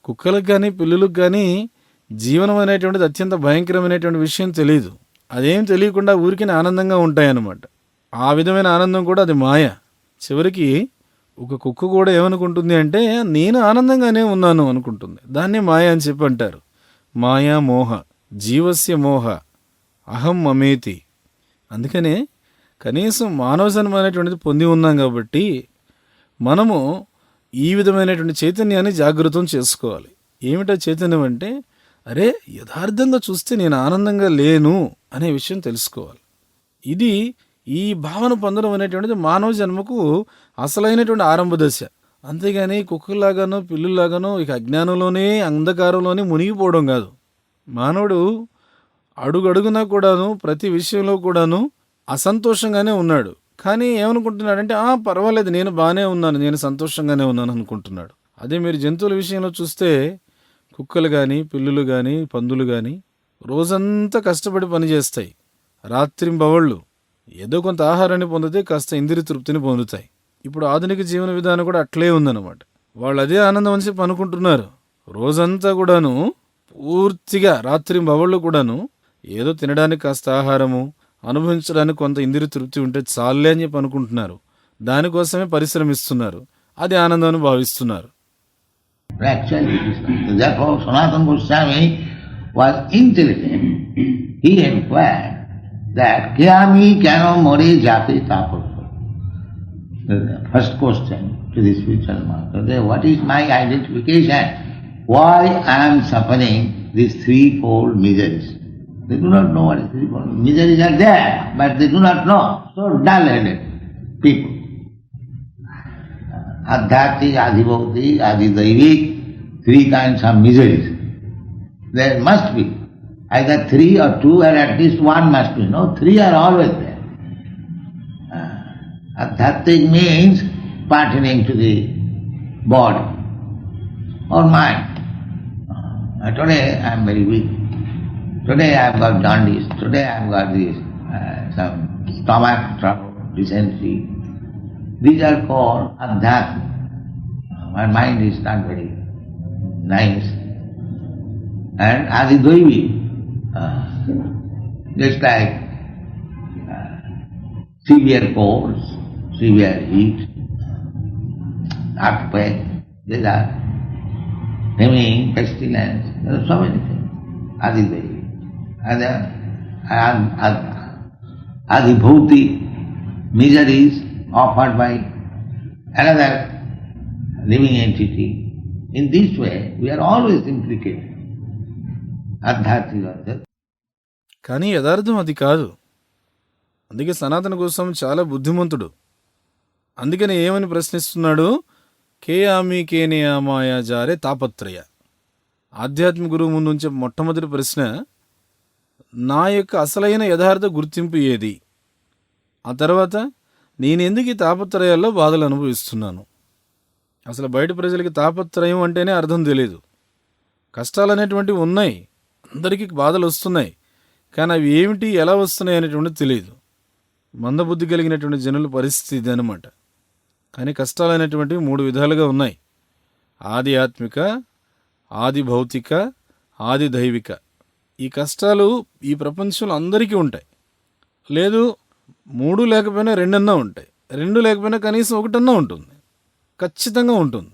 కుక్కలకు కానీ పిల్లులకు కానీ జీవనం అనేటువంటిది అత్యంత భయంకరమైనటువంటి విషయం తెలియదు. అదేం తెలియకుండా ఊరికి ఆనందంగా ఉంటాయన్నమాట. ఆ విధమైన ఆనందం కూడా అది మాయ. చివరికి ఒక కుక్క కూడా ఏమనుకుంటుంది అంటే నేను ఆనందంగానే ఉన్నాను అనుకుంటుంది. దాన్ని మాయ అని చెప్పి అంటారు. మాయా మోహ జీవస్య మోహ అహం మమేతి. అందుకనే కనీసం మానవ జన్మ అనేటువంటిది పొంది ఉన్నాం కాబట్టి మనము ఈ విధమైనటువంటి చైతన్యాన్ని జాగృతం చేసుకోవాలి. ఏమిటా చైతన్యం అంటే, అరే యథార్థంగా చూస్తే నేను ఆనందంగా లేను అనే విషయం తెలుసుకోవాలి. ఇది ఈ భావన పొందడం అనేటువంటిది మానవ జన్మకు అసలైనటువంటి ఆరంభ దశ. అంతేగాని కుక్కలాగానో పిల్లులాగానో ఇక అజ్ఞానంలోనే అంధకారంలోనే మునిగిపోవడం కాదు. మానవుడు అడుగడుగునా కూడాను ప్రతి విషయంలో కూడాను అసంతోషంగానే ఉన్నాడు. కానీ ఏమనుకుంటున్నాడంటే పర్వాలేదు, నేను బాగానే ఉన్నాను, నేను సంతోషంగానే ఉన్నాను అనుకుంటున్నాడు. అదే మీరు జంతువుల విషయంలో చూస్తే కుక్కలు కానీ పిల్లులు కానీ పందులు కానీ రోజంతా కష్టపడి పనిచేస్తాయి. రాత్రింబవళ్ళు ఏదో కొంత ఆహారాన్ని పొందితే కాస్త ఇంద్రియ తృప్తిని పొందుతాయి. ఇప్పుడు ఆధునిక జీవన విధానం కూడా అట్లే ఉందన్నమాట. వాళ్ళు అదే ఆనందం అని చెప్పి అనుకుంటున్నారు. రోజంతా కూడాను పూర్తిగా రాత్రింబవళ్ళు కూడాను ఏదో తినడానికి కాస్త ఆహారము, అనుభవించడానికి కొంత ఇంద్రియ తృప్తి ఉంటే చాలే అని చెప్పి అనుకుంటున్నారు. దానికోసమే పరిశ్రమిస్తున్నారు. అది ఆనందాన్ని భావిస్తున్నారు. Actually, therefore Sanatana Goswami was intelligent. He inquired that Kyami Kano Mori Jati Tapurva. The first question to the spiritual master, what is my identification? Why I am suffering these threefold miseries? They do not know what is threefold. Miseries are there, but they do not know. So dull-headed people. Adhyatmic, Adhibhautik, Adhidaivik, three kinds of miseries. There must be either three or two, or at least one must be. No, three are always there. Adhyatmic means pertaining to the body or mind. Today I am very weak. Today I have got jaundice. Today I have got this some stomach trouble, dysentery. These are called adhyatma. My mind is not very nice. And adhidaivi, just like severe colds, severe heat, earthquake, these are famine, pestilence, there are so many things. Adhidaivi. Adhibhautik, miseries offered by another living entity. In this way, we are always implicated. Adhyatmika. కానీ యథార్థం అది కాదు. అందుకే సనాతన గోస్వామి చాలా బుద్ధిమంతుడు. అందుకని ఏమని ప్రశ్నిస్తున్నాడు? కేయామి కేనియామాయ జారే తాపత్రయ. ఆధ్యాత్మిక గురువు ముందు ఉంచే మొట్టమొదటి ప్రశ్న, నా యొక్క అసలైన యథార్థ గుర్తింపు ఏది? ఆ తర్వాత నేనెందుకు ఈ తాపత్రయాల్లో బాధలు అనుభవిస్తున్నాను? అసలు బయట ప్రజలకి తాపత్రయం అంటేనే అర్థం తెలియదు. కష్టాలు అనేటువంటివి ఉన్నాయి, అందరికీ బాధలు వస్తున్నాయి, కానీ అవి ఏమిటి, ఎలా వస్తున్నాయి అనేటువంటిది తెలియదు. మందబుద్ధి కలిగినటువంటి జనుల పరిస్థితి ఇది అనమాట. కానీ కష్టాలు అనేటువంటివి మూడు విధాలుగా ఉన్నాయి: ఆధ్యాత్మిక, ఆది భౌతిక, ఆది దైవిక. ఈ కష్టాలు ఈ ప్రపంచంలో అందరికీ ఉంటాయి. లేదు మూడు లేకపోయినా రెండన్నా ఉంటాయి, రెండు లేకపోయినా కనీసం ఒకటన్నా ఉంటుంది, ఖచ్చితంగా ఉంటుంది.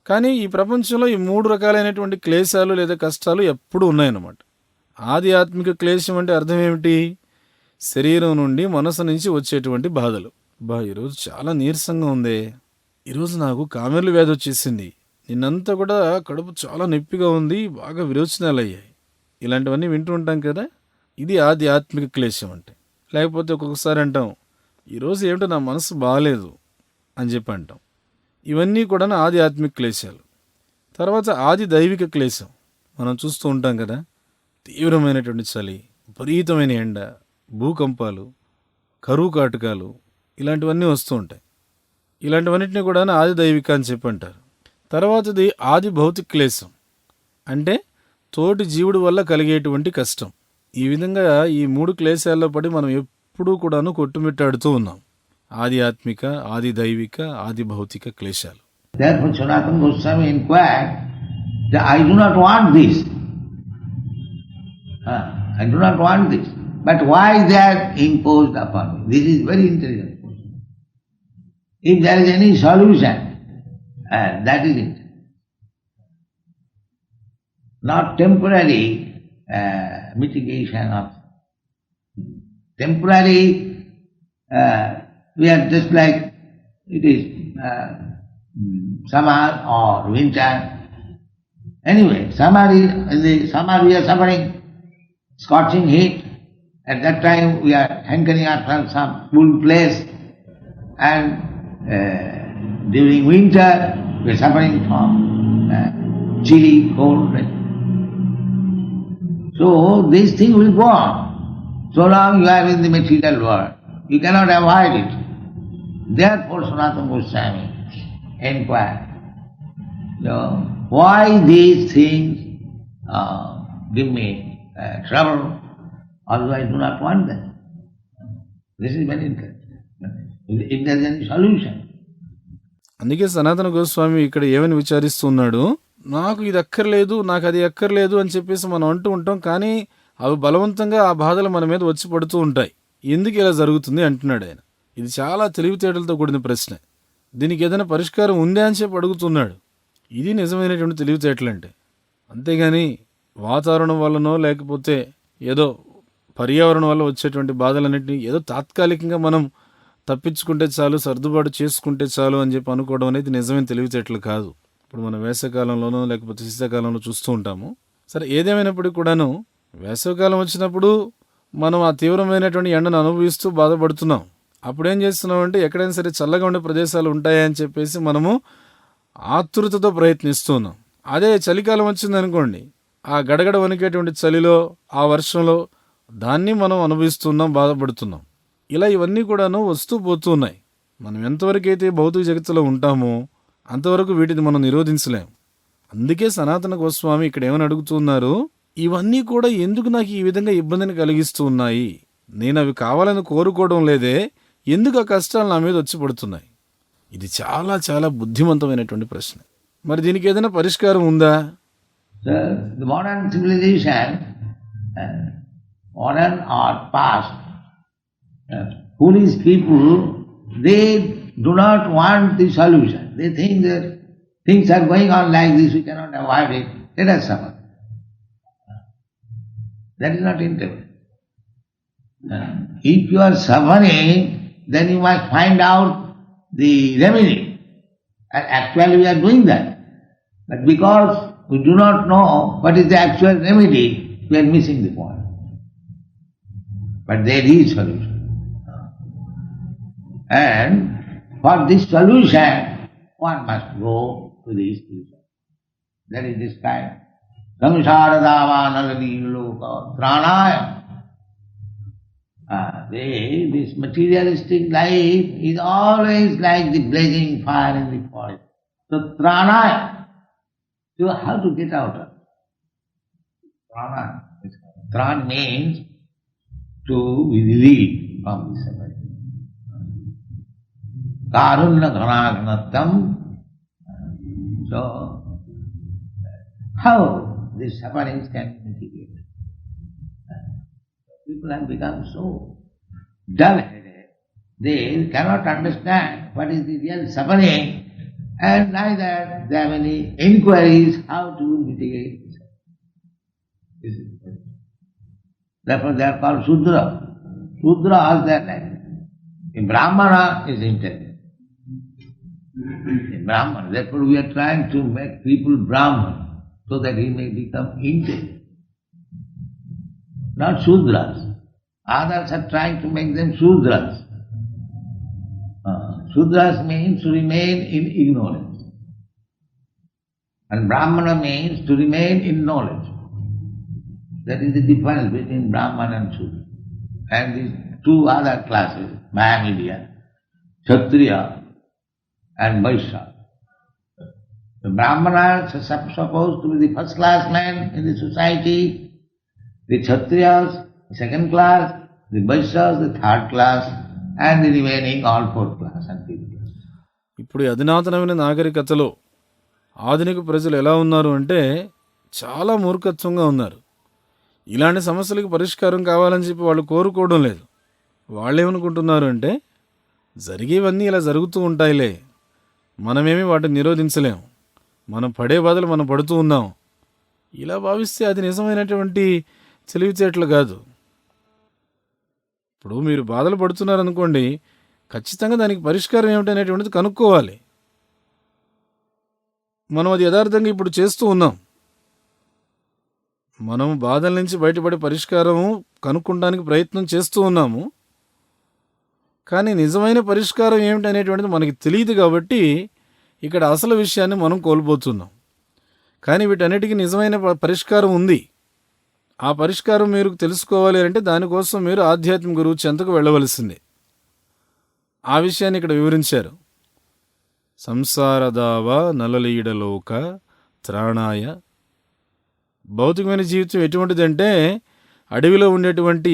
కానీ ఈ ప్రపంచంలో ఈ మూడు రకాలైనటువంటి క్లేశాలు లేదా కష్టాలు ఎప్పుడూ ఉన్నాయన్నమాట. ఆధ్యాత్మిక క్లేశం అంటే అర్థం ఏమిటి? శరీరం నుండి మనసు నుంచి వచ్చేటువంటి బాధలు. ఈరోజు చాలా నీరసంగా ఉంది, ఈరోజు నాకు కామెర్లు వ్యాధి వచ్చేసింది, నిన్నంతా కూడా కడుపు చాలా నొప్పిగా ఉంది, బాగా విరోచనాలు అయ్యాయి, ఇలాంటివన్నీ వింటూ ఉంటాం కదా. ఇది ఆధ్యాత్మిక క్లేశం అంటే. లేకపోతే ఒక్కొక్కసారి అంటాం, ఈరోజు ఏమిటో నా మనసు బాగాలేదు అని చెప్పి అంటాం. ఇవన్నీ కూడా ఆధ్యాత్మిక క్లేశాలు. తర్వాత ఆది దైవిక క్లేశం మనం చూస్తూ ఉంటాం కదా. తీవ్రమైనటువంటి చలి, విపరీతమైన ఎండ, భూకంపాలు, కరువు కాటకాలు, ఇలాంటివన్నీ వస్తూ ఉంటాయి. ఇలాంటివన్నింటినీ కూడా ఆది దైవిక అని చెప్పి అంటారు. తర్వాతది ఆది భౌతిక క్లేశం అంటే తోటి జీవుడి వల్ల కలిగేటువంటి కష్టం. ఈ విధంగా ఈ మూడు క్లేశాల్లో పడి మనం ఎప్పుడూ కూడాను కొట్టుమిట్టాడుతూ ఉన్నాం. ఆధ్యాత్మిక, ఆది దైవిక, ఆది భౌతిక క్లేశాలు. Therefore Sanatana Goswami inquired that I do not want this. I do not want this. But why they are imposed upon me? This is very intelligent question. If there is any solution, that is it. Not temporary mitigation of temporary, we are just like it is summer or winter. Anyway, in the summer we are suffering scorching heat. At that time we are hankering ourselves some cool place, and during winter we are suffering from chilly, cold. So this thing will go on. So long you are in the material world, you cannot avoid it. Therefore Sanatana Goswami inquired, why these things give me trouble, although I do not want them. This is very interesting. If there is any solution. అందుకే సనాతన గోస్వామి ఇక్కడ ఏమని విచారిస్తున్నాడు, నాకు ఇది అక్కర్లేదు, నాకు అది అక్కర్లేదు అని చెప్పేసి మనం అంటూ ఉంటాం, కానీ అవి బలవంతంగా ఆ బాధలు మన మీద వచ్చి పడుతూ ఉంటాయి. ఎందుకు ఇలా జరుగుతుంది అంటున్నాడు ఆయన. ఇది చాలా తెలివితేటలతో కూడిన ప్రశ్న. దీనికి ఏదైనా పరిష్కారం ఉందా అని చెప్పి అడుగుతున్నాడు. ఇది నిజమైనటువంటి తెలివితేటలంటే. అంతేగాని వాతావరణం వల్లనో లేకపోతే ఏదో పర్యావరణం వల్ల వచ్చేటువంటి బాధలన్నింటినీ ఏదో తాత్కాలికంగా మనం తప్పించుకుంటే చాలు, సర్దుబాటు చేసుకుంటే చాలు అని చెప్పి అనుకోవడం అనేది నిజమైన తెలివితేటలు కాదు. ఇప్పుడు మనం వేసవికాలంలోనో లేకపోతే శీతాకాలంలో చూస్తూ ఉంటాము. సరే, ఏదేమైనప్పటికీ కూడాను వేసవికాలం వచ్చినప్పుడు మనం ఆ తీవ్రమైనటువంటి ఎండను అనుభవిస్తూ బాధపడుతున్నాం. అప్పుడు ఏం చేస్తున్నామంటే ఎక్కడైనా సరే చల్లగా ఉండే ప్రదేశాలు ఉంటాయని చెప్పేసి మనము ఆతృతతో ప్రయత్నిస్తున్నాం. అదే చలికాలం వచ్చిందనుకోండి, ఆ గడగడ వణికేటువంటి చలిలో, ఆ వర్షంలో దాన్ని మనం అనుభవిస్తున్నాం, బాధపడుతున్నాం. ఇలా ఇవన్నీ కూడాను వస్తూ పోతూ ఉన్నాయి. మనం ఎంతవరకు అయితే భౌతిక జగత్తులో ఉంటామో అంతవరకు వీటిని మనం నిరోధించలేం. అందుకే సనాతన గోస్వామి ఇక్కడ ఏమని అడుగుతున్నారు, ఇవన్నీ కూడా ఎందుకు నాకు ఈ విధంగా ఇబ్బందిని కలిగిస్తూ ఉన్నాయి, నేను అవి కావాలని కోరుకోవడం లేదే, ఎందుకు ఆ కష్టాలు నా మీద వచ్చి పడుతున్నాయి? ఇది చాలా చాలా బుద్ధిమంతమైనటువంటి ప్రశ్న. మరి దీనికి ఏదైనా పరిష్కారం ఉందా? The modern civilization, modern or past, foolish people, they do not want the solution. They think that things are going on like this, we cannot avoid it, let us suffer. That is not intelligent. If you are suffering, then you must find out the remedy. And actually we are doing that. But because we do not know what is the actual remedy, we are missing the point. But there is solution. And for this solution, one must go to the spiritual. That is this kind. Samsaradavaanaladiloka pranaya. This materialistic life is always like the blazing fire in the forest. So pranaya, you have to get out of it. Pranaya. Tran means to be relieved from the suffering. Karunya ghanagnatam. So, how these sufferings can be mitigated? People have become so dull-headed, they cannot understand what is the real suffering, and neither they have any inquiries how to mitigate the suffering. Therefore they are called Shudra. Shudra has their life. A Brahmana is intelligent. A Brahmana. Therefore we are trying to make people Brahman so that he may become intelligent. Not Shudras. Others are trying to make them Shudras. Shudras means to remain in ignorance. And Brahmana means to remain in knowledge. That is the difference between Brahman and Shudra. And these two other classes, Mahamedian, Kshatriya and Vaishya. The Brahmanas are supposed to be the first class men in the society, the Kshatriyas, the second class, the Vaishyas, the third class, and the remaining all fourth class and fifth class. ఇప్పుడు అధునాతనమైన నాగరికతలో ఆధునిక ప్రజలు ఎలా ఉన్నారు అంటే చాలా మూర్ఖత్వంగా ఉన్నారు. ఇలాంటి సమస్యలకు పరిష్కారం కావాలని చెప్పి వాళ్ళు కోరుకోవడం లేదు. వాళ్ళు ఏమనుకుంటున్నారు అంటే జరిగేవన్నీ ఇలా జరుగుతూ ఉంటాయిలే, మనమేమి వాటిని నిరోధించలేం, మనం పడే బాధలు మనం పడుతూ ఉన్నాం, ఇలా భావిస్తే అది నిజమైనటువంటి తెలివితేటలు కాదు. ఇప్పుడు మీరు బాధలు పడుతున్నారనుకోండి, ఖచ్చితంగా దానికి పరిష్కారం ఏమిటనేటువంటిది కనుక్కోవాలి. మనం అది యథార్థంగా ఇప్పుడు చేస్తూ ఉన్నాం. మనం బాధల నుంచి బయటపడే పరిష్కారం కనుక్కోవడానికి ప్రయత్నం చేస్తూ ఉన్నాము. కానీ నిజమైన పరిష్కారం ఏమిటనేటువంటిది మనకి తెలియదు కాబట్టి ఇక్కడ అసలు విషయాన్ని మనం కోల్పోతున్నాం. కానీ వీటన్నిటికీ నిజమైన పరిష్కారం ఉంది. ఆ పరిష్కారం మీరు తెలుసుకోవాలి అంటే దానికోసం మీరు ఆధ్యాత్మిక గురువు చెంతకు వెళ్ళవలసిందే. ఆ విషయాన్ని ఇక్కడ వివరించారు. సంసారదావ నలలీడలోక త్రాణాయ. భౌతికమైన జీవితం ఎటువంటిదంటే అడవిలో ఉండేటువంటి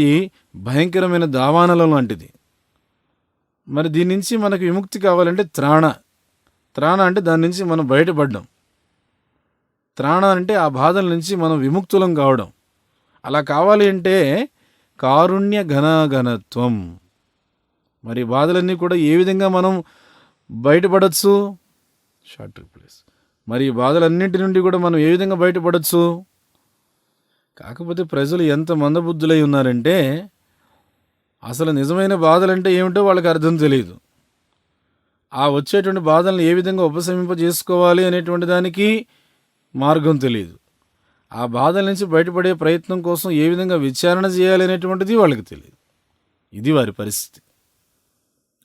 భయంకరమైన దావానలం లాంటిది. మరి దీని నుంచి మనకు విముక్తి కావాలంటే త్రాణ అంటే దాని నుంచి మనం బయటపడ్డం. త్రాణ అంటే ఆ బాధల నుంచి మనం విముక్తులం కావడం. అలా కావాలి అంటే కారుణ్య ఘనఘనత్వం. మరి బాధలన్నీ కూడా ఏ విధంగా మనం బయటపడచ్చు? Short replace. మరి ఈ బాధలన్నింటి నుండి కూడా మనం ఏ విధంగా బయటపడచ్చు? కాకపోతే ప్రజలు ఎంత మందబుద్ధులై ఉన్నారంటే అసలు నిజమైన బాధలంటే ఏమిటో వాళ్ళకి అర్థం తెలియదు. ఆ వచ్చేటువంటి బాధలను ఏ విధంగా ఉపశమింపజేసుకోవాలి అనేటువంటి దానికి మార్గం తెలియదు. ఆ బాధల నుంచి బయటపడే ప్రయత్నం కోసం ఏ విధంగా విచారణ చేయాలి అనేటువంటిది వాళ్ళకి తెలియదు. ఇది వారి పరిస్థితి.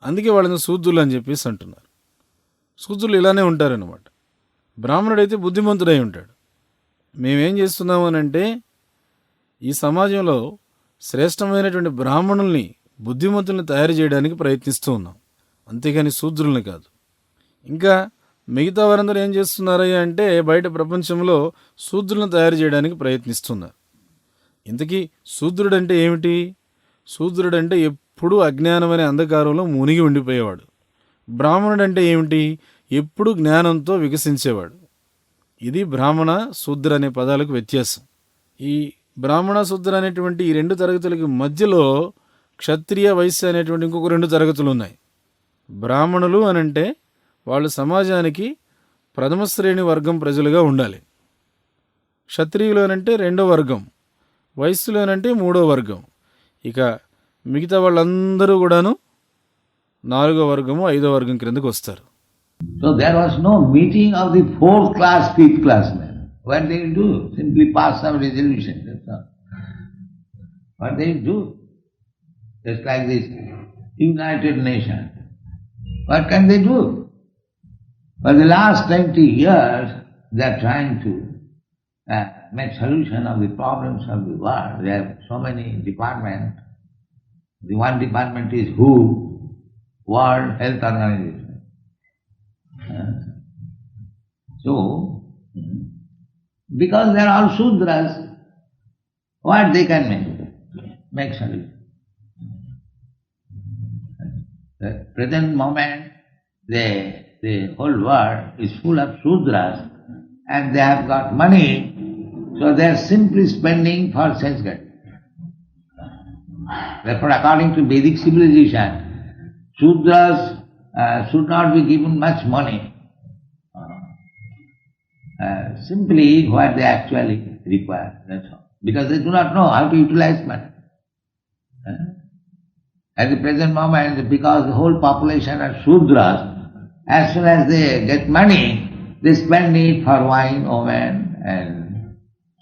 అందుకే వాళ్ళని శూద్రులు అని చెప్పేసి అంటున్నారు. శూద్రులు ఇలానే ఉంటారన్నమాట. బ్రాహ్మణుడైతే బుద్ధిమంతుడై ఉంటాడు. మేమేం చేస్తున్నాము అనంటే ఈ సమాజంలో శ్రేష్టమైనటువంటి బ్రాహ్మణుల్ని బుద్ధిమంతుల్ని తయారు చేయడానికి ప్రయత్నిస్తూ ఉన్నాం, అంతేగాని శూద్రుల్ని కాదు. ఇంకా మిగతా వారందరూ ఏం చేస్తున్నారయ్యా అంటే బయట ప్రపంచంలో శూద్రులను తయారు చేయడానికి ప్రయత్నిస్తున్నారు. ఇంతకీ శూద్రుడంటే ఏమిటి? శూద్రుడంటే ఎప్పుడూ అజ్ఞానమనే అంధకారంలో మునిగి ఉండిపోయేవాడు. బ్రాహ్మణుడంటే ఏమిటి? ఎప్పుడూ జ్ఞానంతో వికసించేవాడు. ఇది బ్రాహ్మణ శూద్ర అనే పదాలకు వ్యత్యాసం. ఈ బ్రాహ్మణ శూద్ర అనేటువంటి ఈ రెండు తరగతులకి మధ్యలో క్షత్రియ వైశ్య అనేటువంటి ఇంకొక రెండు తరగతులు ఉన్నాయి. బ్రాహ్మణులు అనంటే వాళ్ళు సమాజానికి ప్రథమ శ్రేణి వర్గం ప్రజలుగా ఉండాలి. క్షత్రియులు అనంటే రెండో వర్గం, వైశ్యులు అనంటే మూడో వర్గం. ఇక మిగతా వాళ్ళందరూ కూడాను నాలుగో వర్గము ఐదో వర్గం క్రిందకు వస్తారు. So there was no meeting of the 4th class, 5th class men. What they will do? Simply pass some resolution. That's all. What they will do? Just like this United Nations. What can they do? For the last 20 years, they are trying to make solution of the problems of the world. They have so many departments. The one department is WHO, World Health Organization. So, because they are all Sudras, what they can make solution? The present moment, the whole world is full of Sudras and they have got money, so they are simply spending for sense getting. Therefore, according to Vedic civilization, Sudras should not be given much money. Simply what they actually require, that's all. Because they do not know how to utilize money. At the present moment, because the whole population are Sudras, as soon as they get money, they spend it for wine, women, and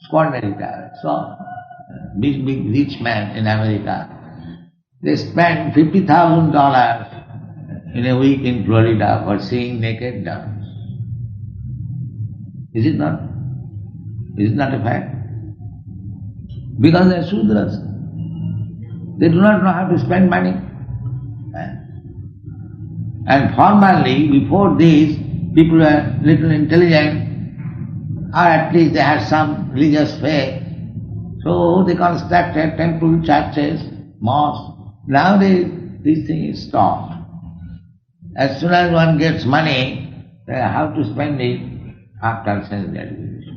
squander it. So, big rich men in America, they spend $50,000 in a week in Florida for seeing naked doves. Is it not? Is it not a fact? Because they are Sudras. They do not know how to spend money. And formerly, before this, people were little intelligent, or at least they had some religious faith. So they constructed temples, churches, mosques. Nowadays, this thing is stopped. As soon as one gets money, they have to spend it after sense gratification.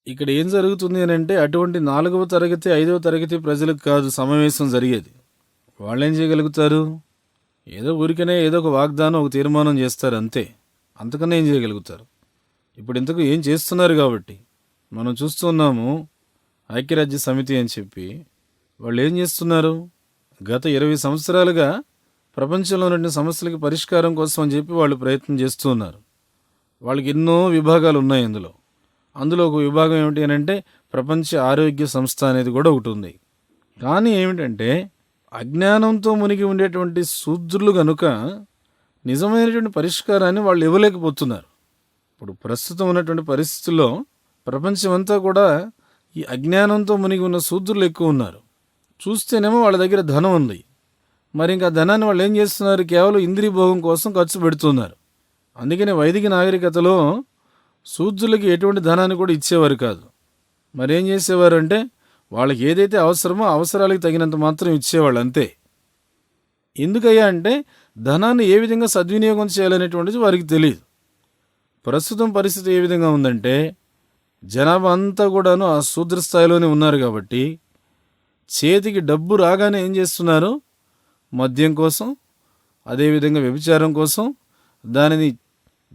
ఇక్కడ ఏం జరుగుతుంది అని అంటే అటువంటి 4వ తరగతి 5వ తరగతి ప్రజలకు కాదు సమావేశం జరిగేది. వాళ్ళేం చేయగలుగుతారు? ఏదో ఊరికనే ఏదో ఒక వాగ్దానం ఒక తీర్మానం చేస్తారు అంతే, అంతకన్నా ఏం చేయగలుగుతారు? ఇప్పుడు ఇంతకు ఏం చేస్తున్నారు కాబట్టి మనం చూస్తున్నాము ఐక్యరాజ్య సమితి అని చెప్పి వాళ్ళు ఏం చేస్తున్నారు, గత 20 సంవత్సరాలుగా ప్రపంచంలో ఉన్న సమస్యలకి పరిష్కారం కోసం అని చెప్పి వాళ్ళు ప్రయత్నం చేస్తూ ఉన్నారు. వాళ్ళకి ఎన్నో విభాగాలు ఉన్నాయి. అందులో ఒక విభాగం ఏమిటి అని అంటే ప్రపంచ ఆరోగ్య సంస్థ అనేది కూడా ఒకటి ఉంది. కానీ ఏమిటంటే అజ్ఞానంతో మునిగి ఉండేటువంటి శూద్రులు కనుక నిజమైనటువంటి పరిష్కారాన్ని వాళ్ళు ఇవ్వలేకపోతున్నారు. ఇప్పుడు ప్రస్తుతం ఉన్నటువంటి పరిస్థితుల్లో ప్రపంచమంతా కూడా ఈ అజ్ఞానంతో మునిగి ఉన్న శూద్రులు ఎక్కువ ఉన్నారు. చూస్తేనేమో వాళ్ళ దగ్గర ధనం ఉంది, మరి ఇంకా ధనాన్ని వాళ్ళు ఏం చేస్తున్నారు, కేవలం ఇంద్రియ భోగం కోసం ఖర్చు పెడుతున్నారు. అందుకని వైదిక నాగరికతలో శూద్రులకి ఎటువంటి ధనాన్ని కూడా ఇచ్చేవారు కాదు. మరి ఏం చేసేవారు అంటే వాళ్ళకి ఏదైతే అవసరమో అవసరాలకు తగినంత మాత్రం ఇచ్చేవాళ్ళు, అంతే. ఎందుకయ్యా అంటే ధనాన్ని ఏ విధంగా సద్వినియోగం చేయాలనేటువంటిది వారికి తెలియదు. ప్రస్తుతం పరిస్థితి ఏ విధంగా ఉందంటే జనాభా అంతా కూడాను ఆ శూద్ర స్థాయిలోనే ఉన్నారు కాబట్టి చేతికి డబ్బు రాగానే ఏం చేస్తున్నారు, మద్యం కోసం, అదేవిధంగా వ్యభిచారం కోసం దానిని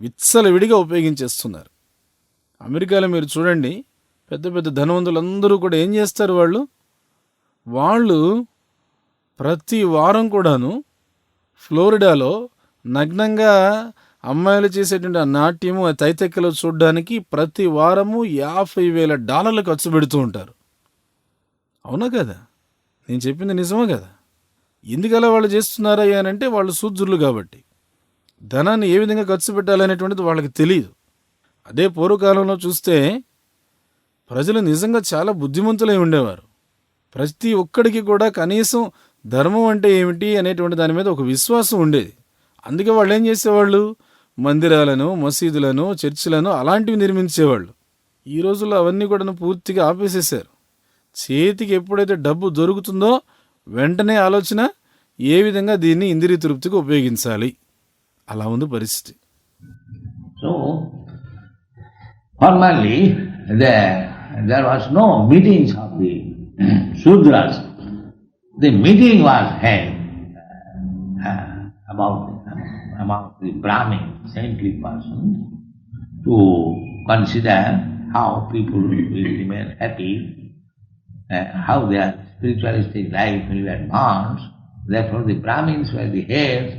విచ్చలవిడిగా ఉపయోగించేస్తున్నారు. అమెరికాలో మీరు చూడండి, పెద్ద పెద్ద ధనవంతులందరూ కూడా ఏం చేస్తారు, వాళ్ళు ప్రతి వారం కూడాను ఫ్లోరిడాలో నగ్నంగా అమ్మాయిలు చేసేటువంటి ఆ నాట్యము, ఆ తైతెక్కలు చూడడానికి ప్రతి వారము $50,000 ఖర్చు పెడుతూ ఉంటారు. అవునా కదా? నేను చెప్పింది నిజమే కదా? ఎందుకలా వాళ్ళు చేస్తున్నారా అంటే వాళ్ళు శూద్రులు కాబట్టి ధనాన్ని ఏ విధంగా ఖర్చు పెట్టాలనేటువంటిది వాళ్ళకి తెలియదు. అదే పూర్వకాలంలో చూస్తే ప్రజలు నిజంగా చాలా బుద్ధిమంతులై ఉండేవారు. ప్రతి ఒక్కడికి కూడా కనీసం ధర్మం అంటే ఏమిటి అనేటువంటి దాని మీద ఒక విశ్వాసం ఉండేది. అందుకే వాళ్ళు ఏం చేసేవాళ్ళు, మందిరాలను, మసీదులను, చర్చిలను అలాంటివి నిర్మించేవాళ్ళు. ఈ రోజుల్లో అవన్నీ కూడా పూర్తిగా ఆపేసేశారు. చేతికి ఎప్పుడైతే డబ్బు దొరుకుతుందో వెంటనే ఆలోచన ఏ విధంగా దీన్ని ఇంద్రియ తృప్తికి ఉపయోగించాలి, అలా ఉంది పరిస్థితి. So formerly there was no meetings of the Sudras. The meeting was held among the Brahmin saintly persons to consider how people will remain happy, how their spiritualistic life will advance. Therefore the Brahmins were the heads,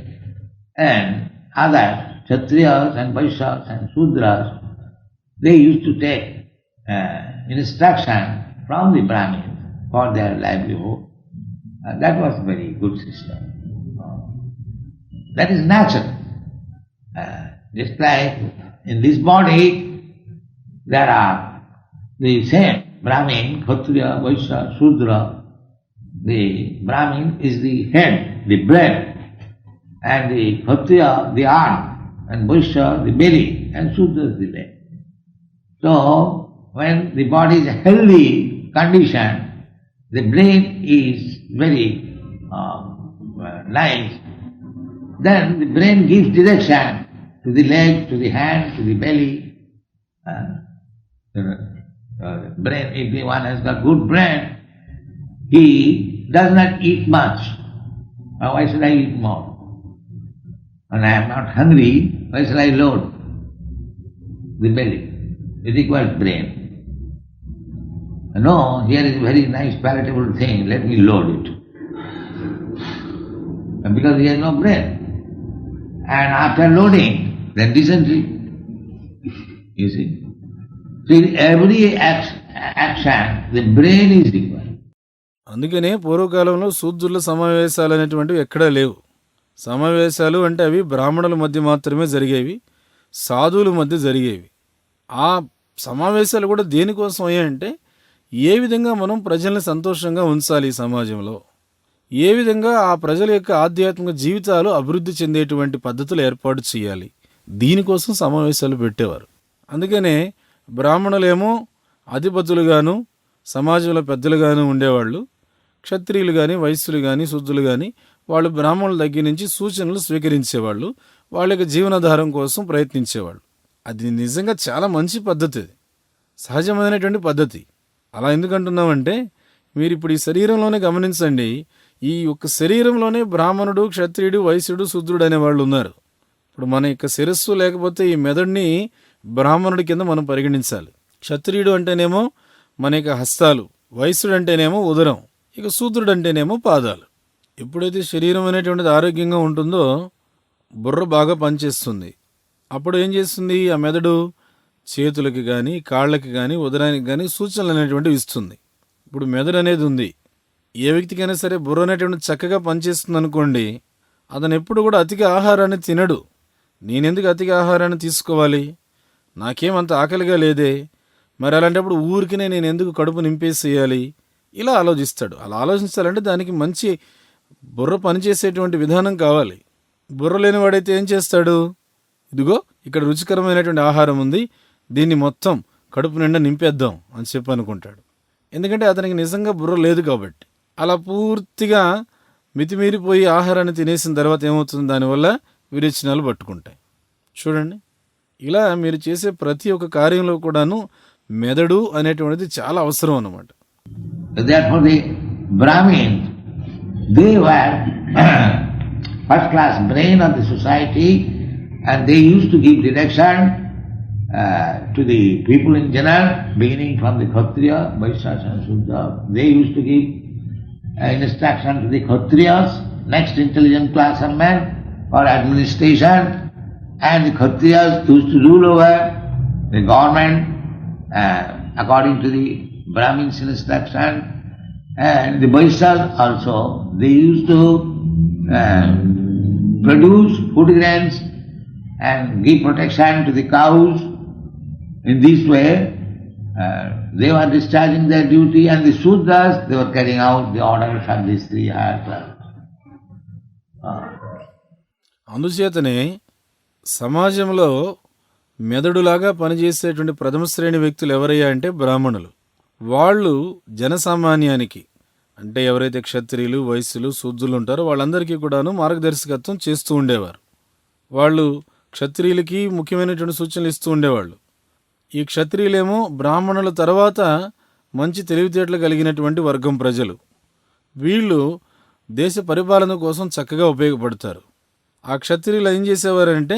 and others, Kshatriyas and Vaishyas and Sudras, they used to take instruction from the Brahmins for their livelihood. That was a very good system. That is natural. Just like in this body, there are the same Brahmin, Kshatriya, Vaishya, Shudra. The Brahmin is the head, the brain, and the Kshatriya, the arm, and Vaishya, the belly, and Shudra is the leg. So, when the body is healthy condition, the brain is very nice, then the brain gives direction to the leg, to the hand, to the belly. Brain, if one has got good brain, he does not eat much. Why should I eat more? When I am not hungry, why shall I load the belly? It requires brain. No, here is a very nice palatable thing, let me load it. And because he has no brain. And after loading, then dysentery. You see? So in every action, the brain is required. అందుకనే పూర్వకాలంలో శూద్రుల సమావేశాలు అనేటువంటివి ఎక్కడా లేవు. సమావేశాలు అంటే అవి బ్రాహ్మణుల మధ్య మాత్రమే జరిగేవి, సాధువుల మధ్య జరిగేవి. ఆ సమావేశాలు కూడా దేనికోసం అయ్యాయంటే ఏ విధంగా మనం ప్రజల్ని సంతోషంగా ఉంచాలి, సమాజంలో ఏ విధంగా ఆ ప్రజల యొక్క ఆధ్యాత్మిక జీవితాలు అభివృద్ధి చెందేటువంటి పద్ధతులు ఏర్పాటు చేయాలి, దీనికోసం సమావేశాలు పెట్టేవారు. అందుకనే బ్రాహ్మణులేమో అధిపతులుగాను సమాజంలో పెద్దలుగాను ఉండేవాళ్ళు, క్షత్రియులు కానీ వైశ్యులు కానీ శూద్రులు కానీ వాళ్ళు బ్రాహ్మణుల దగ్గర నుంచి సూచనలు స్వీకరించేవాళ్ళు, వాళ్ళ యొక్క జీవనాధారం కోసం ప్రయత్నించేవాళ్ళు. అది నిజంగా చాలా మంచి పద్ధతి, అది సహజమైనటువంటి పద్ధతి. అలా ఎందుకంటున్నామంటే మీరు ఇప్పుడు ఈ శరీరంలోనే గమనించండి, ఈ యొక్క శరీరంలోనే బ్రాహ్మణుడు, క్షత్రియుడు, వైశ్యుడు, శూద్రుడు అనేవాళ్ళు ఉన్నారు. ఇప్పుడు మన యొక్క శిరస్సు లేకపోతే ఈ మెదడుని బ్రాహ్మణుడి కింద మనం పరిగణించాలి. క్షత్రియుడు అంటేనేమో మన యొక్క హస్తాలు, వైశ్యుడు అంటేనేమో ఉదరం, ఇక శూద్రుడు అంటేనేమో పాదాలు. ఎప్పుడైతే శరీరం అనేటువంటిది ఆరోగ్యంగా ఉంటుందో బుర్ర బాగా పనిచేస్తుంది. అప్పుడు ఏం చేస్తుంది, ఆ మెదడు చేతులకి కానీ కాళ్ళకి కానీ ఉదరానికి కానీ సూచనలు అనేటువంటివి ఇస్తుంది. ఇప్పుడు మెదడు అనేది ఉంది. ఏ వ్యక్తికైనా సరే బుర్ర అనేటువంటిది చక్కగా పనిచేస్తుంది అనుకోండి, అతను ఎప్పుడు కూడా అతిగా ఆహారాన్ని తినడు. నేనెందుకు అతిగా ఆహారాన్ని తీసుకోవాలి, నాకేమంత ఆకలిగా లేదే, మరి అలాంటప్పుడు ఊరికినే నేను ఎందుకు కడుపు నింపేసేయాలి, ఇలా ఆలోచిస్తాడు. అలా ఆలోచించాలంటే దానికి మంచి బుర్ర పనిచేసేటువంటి విధానం కావాలి. బుర్ర లేనివాడైతే ఏం చేస్తాడు, ఇదిగో ఇక్కడ రుచికరమైనటువంటి ఆహారం ఉంది, దీన్ని మొత్తం కడుపు నిండా నింపేద్దాం అని చెప్పి అనుకుంటాడు. ఎందుకంటే అతనికి నిజంగా బుర్ర లేదు కాబట్టి. అలా పూర్తిగా మితిమీరిపోయి ఆహారాన్ని తినేసిన తర్వాత ఏమవుతుంది, దానివల్ల విరేచనాలు పట్టుకుంటాయి. చూడండి, ఇలా మీరు చేసే ప్రతి ఒక్క కార్యంలో కూడాను మెదడు అనేటువంటిది చాలా అవసరం అన్నమాట. Therefore the Brahmins, they were first class brain of the society, and they used to give direction to the people in general, beginning from the Kshatriya, Vaishyas and Shudra. They used to give instruction to the Kshatriyas, next intelligent class of men for administration, and the Kshatriyas used to rule over the government according to the Brahmins' instruction, and the Vaishyas also, they used to produce food grains and give protection to the cows. In this way, they were discharging their duty, and the Sudras, they were carrying out the orders of these three higher classes. అందుచేతనే సమాజంలో మెదడులాగా పనిచేసేటువంటి ప్రథమ శ్రేణి వ్యక్తులు ఎవరయ్యా అంటే బ్రాహ్మణులు. వాళ్ళు జనసామాన్యానికి, అంటే ఎవరైతే క్షత్రియులు, వైశ్యులు, శూద్రులు ఉంటారో వాళ్ళందరికీ కూడాను మార్గదర్శకత్వం చేస్తూ ఉండేవారు. వాళ్ళు క్షత్రియులకి ముఖ్యమైనటువంటి సూచనలు ఇస్తూ ఉండేవాళ్ళు. ఈ క్షత్రియులేమో బ్రాహ్మణుల తర్వాత మంచి తెలివితేటలు కలిగినటువంటి వర్గం ప్రజలు. వీళ్ళు దేశ పరిపాలన కోసం చక్కగా ఉపయోగపడతారు. ఆ క్షత్రియులు ఏం చేసేవారంటే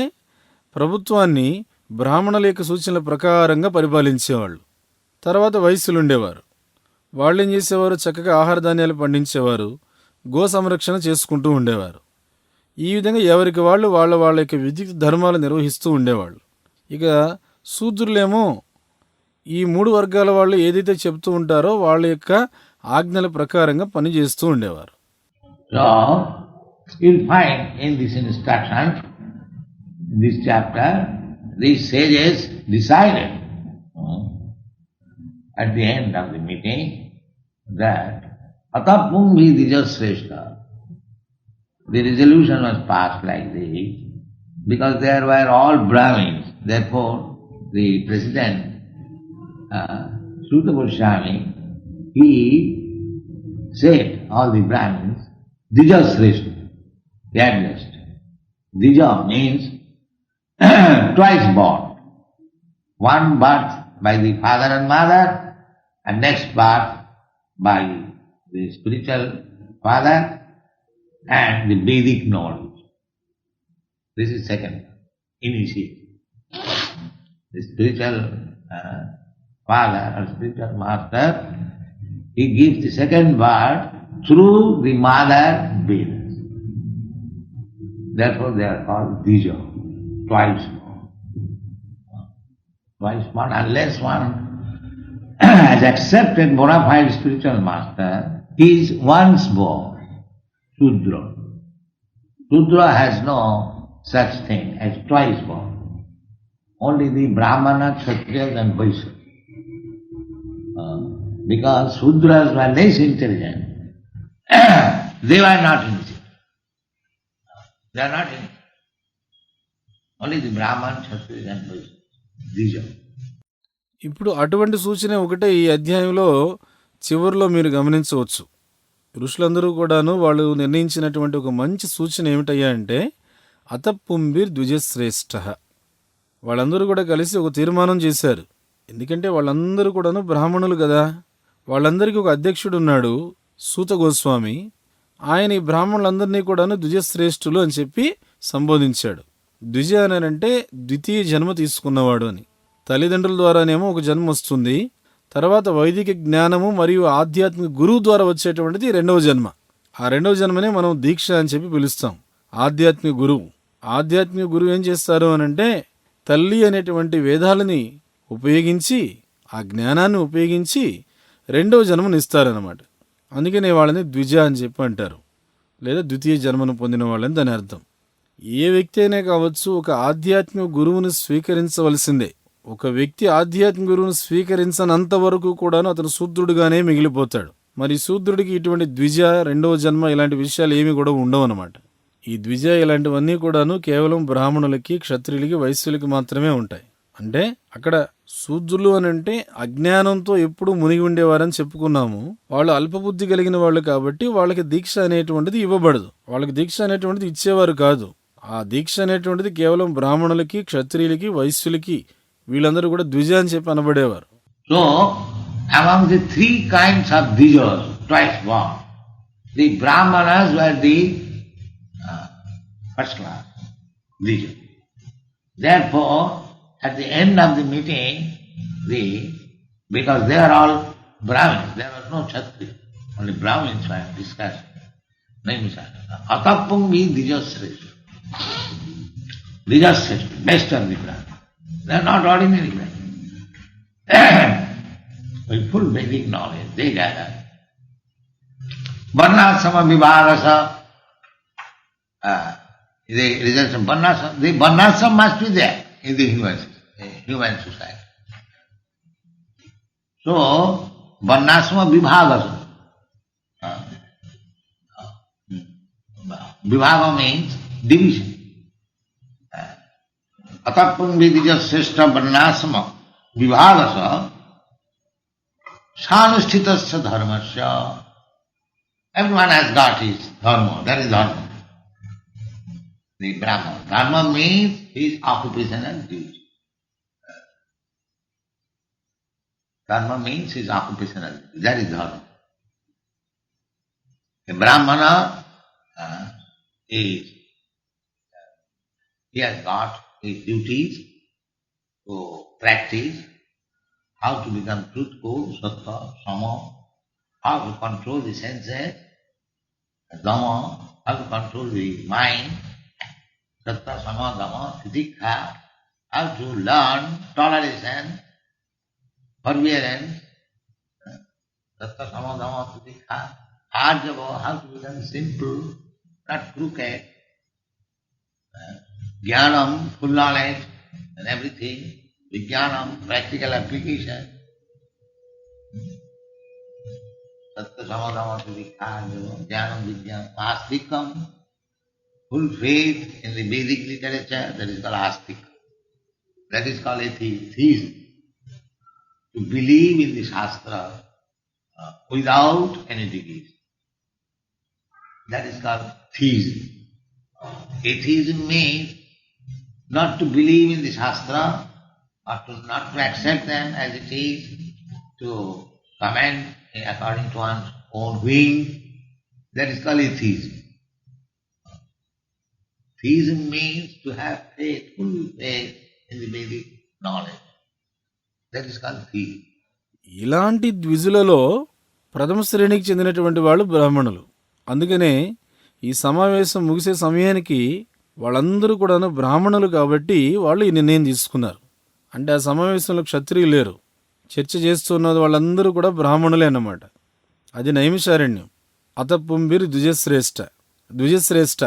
ప్రభుత్వాన్ని బ్రాహ్మణుల యొక్క సూచనల ప్రకారంగా పరిపాలించేవాళ్ళు. తర్వాత వైశ్యులు ఉండేవారు. వాళ్ళు ఏం చేసేవారు, చక్కగా ఆహార ధాన్యాలు పండించేవారు, గో సంరక్షణ చేసుకుంటూ ఉండేవారు. ఈ విధంగా ఎవరికి వాళ్ళు వాళ్ళ యొక్క విద్యుత్ ధర్మాలు నిర్వహిస్తూ ఉండేవాళ్ళు. ఇక శూద్రులేమో ఈ మూడు వర్గాల వాళ్ళు ఏదైతే చెప్తూ ఉంటారో వాళ్ళ యొక్క ఆజ్ఞల ప్రకారంగా పనిచేస్తూ ఉండేవారు. So, you'll find in this instruction, in this chapter, these sages decided at the end of the meeting that Atapumbi Dijasreshta. The resolution was passed like this, because there were all Brahmins. Therefore, the president, Suta Goswami, he said all the Brahmins, Dijasreshta. He addressed. Dija means twice born. One birth by the father and mother, and next birth by the spiritual father and the Vedic knowledge. This is second, initiation. The spiritual father or spiritual master, he gives the second birth through the mother Vedas. Therefore they are called Dija, twice born. Twice born, unless one has accepted bona fide spiritual master, he is once born, Shudra. Shudra has no such thing as twice born. Only the Brahmana, Kshatriyas and Vaishyas. Because Shudras were less intelligent, they were not intelligent. They are not intelligent. Only the Brahman, Kshatriyas and Vaishyas. These are. ఇప్పుడు అటువంటి సూచన ఒకటే ఈ అధ్యాయంలో చివరిలో మీరు గమనించవచ్చు. ఋషులందరూ కూడాను వాళ్ళు నిర్ణయించినటువంటి ఒక మంచి సూచన ఏమిటయ్యా అంటే అతపుంబిర్ ద్విజశ్రేష్ఠ. వాళ్ళందరూ కూడా కలిసి ఒక తీర్మానం చేశారు. ఎందుకంటే వాళ్ళందరూ కూడాను బ్రాహ్మణులు కదా. వాళ్ళందరికీ ఒక అధ్యక్షుడు ఉన్నాడు, సూత గోస్వామి. ఆయన ఈ బ్రాహ్మణులందరినీ కూడాను ద్విజశ్రేష్ఠులు అని చెప్పి సంబోధించాడు. ద్విజ అని అంటే ద్వితీయ జన్మ తీసుకున్నవాడు అని. తల్లిదండ్రుల ద్వారానేమో ఒక జన్మ వస్తుంది, తర్వాత వైదిక జ్ఞానము మరియు ఆధ్యాత్మిక గురువు ద్వారా వచ్చేటువంటిది రెండవ జన్మ. ఆ రెండవ జన్మనే మనం దీక్ష అని చెప్పి పిలుస్తాం. ఆధ్యాత్మిక గురువు ఏం చేస్తారు అనంటే తల్లి అనేటువంటి వేదాలని ఉపయోగించి, ఆ జ్ఞానాన్ని ఉపయోగించి రెండవ జన్మను ఇస్తారన్నమాట. అందుకనే వాళ్ళని ద్విజ అని చెప్పి అంటారు, లేదా ద్వితీయ జన్మను పొందిన వాళ్ళని దాని అర్థం. ఏ వ్యక్తి అయినా కావచ్చు, ఒక ఆధ్యాత్మిక గురువుని స్వీకరించవలసిందే. ఒక వ్యక్తి ఆధ్యాత్మిక గురువుని స్వీకరించనంత వరకు కూడాను అతను శూద్రుడిగానే మిగిలిపోతాడు. మరి శూద్రుడికి ఇటువంటి ద్విజ, రెండవ జన్మ ఇలాంటి విషయాలు ఏమి కూడా ఉండవు అన్నమాట. ఈ ద్విజ ఇలాంటివన్నీ కూడాను కేవలం బ్రాహ్మణులకి, క్షత్రియులకి, వైశ్యులకి మాత్రమే ఉంటాయి. అంటే అక్కడ శూద్రులు అని అంటే అజ్ఞానంతో ఎప్పుడూ మునిగి ఉండేవారని చెప్పుకున్నాము. వాళ్ళు అల్పబుద్ధి కలిగిన వాళ్ళు కాబట్టి వాళ్ళకి దీక్ష అనేటువంటిది ఇవ్వబడదు. వాళ్ళకి దీక్ష అనేటువంటిది ఇచ్చేవారు కాదు. ఆ దీక్ష అనేటువంటిది కేవలం బ్రాహ్మణులకి, క్షత్రియులకి, వైశ్యులకి, వీళ్ళందరూ కూడా ద్విజ అని చెప్పి అనబడేవారు. So, among the three kinds of dvijas, twice born, the Brahmanas were the first class dvija. Therefore, at the end of the meeting, because they are all Brahmins, there was no Kshatriya, only Brahmins were discussing. Atappungi dvijasreshta. Dvijasreshta, best of the Brahmins. They are not ordinary Brahmins. With full Vedic knowledge, they gather. Varnasama vibhagasa, the results of Varnasama must be there in the human society. So, Varnasama vibhagasa. Vibhaga means division. Atapun vidija sreshta varnasama vibhagasa sanushthitasya dharmasya. Everyone has got his dharma. That is dharma. The Brahma. Dharma means his occupational duty. Dharma means his occupational duty. That is dharma. A Brahmana he has got his duties to practice how to become truthful, sattva, sama, how to control the senses, dhamma, how to control the mind, sattva, sama, dhamma, titikha, how to learn toleration, forbearance, sattva, sama, dhamma, titikha, arjava, how to become simple, not crooked, jnanam, full knowledge and everything, vijnanam, practical application, sattva, sama, dhamma, titikha, jnanam, vijnanam, astikam, full faith in the Vedic literature, that is called astika. That is called atheism. To believe in the Shastra without any degrees. That is called theism. Atheism means not to believe in the Shastra, or not to accept them as it is, to comment according to one's own whim. That is called atheism. Theism means to have faith, full faith in the Vedic knowledge. That is called theism. ఇలాంటి ద్విజులలో ప్రథమ శ్రేణికి చెందినటువంటి వాళ్ళు బ్రాహ్మణులు. అందుకనే ఈ సమావేశం ముగిసే సమయానికి వాళ్ళందరూ కూడాను బ్రాహ్మణులు కాబట్టి వాళ్ళు ఈ నిర్ణయం తీసుకున్నారు. అంటే ఆ సమావేశంలో క్షత్రియులు లేరు, చర్చ చేస్తున్నది వాళ్ళందరూ కూడా బ్రాహ్మణులే అన్నమాట. అది నైమిషారణ్యం. అతపుంబిర్ ద్విజశ్రేష్ఠ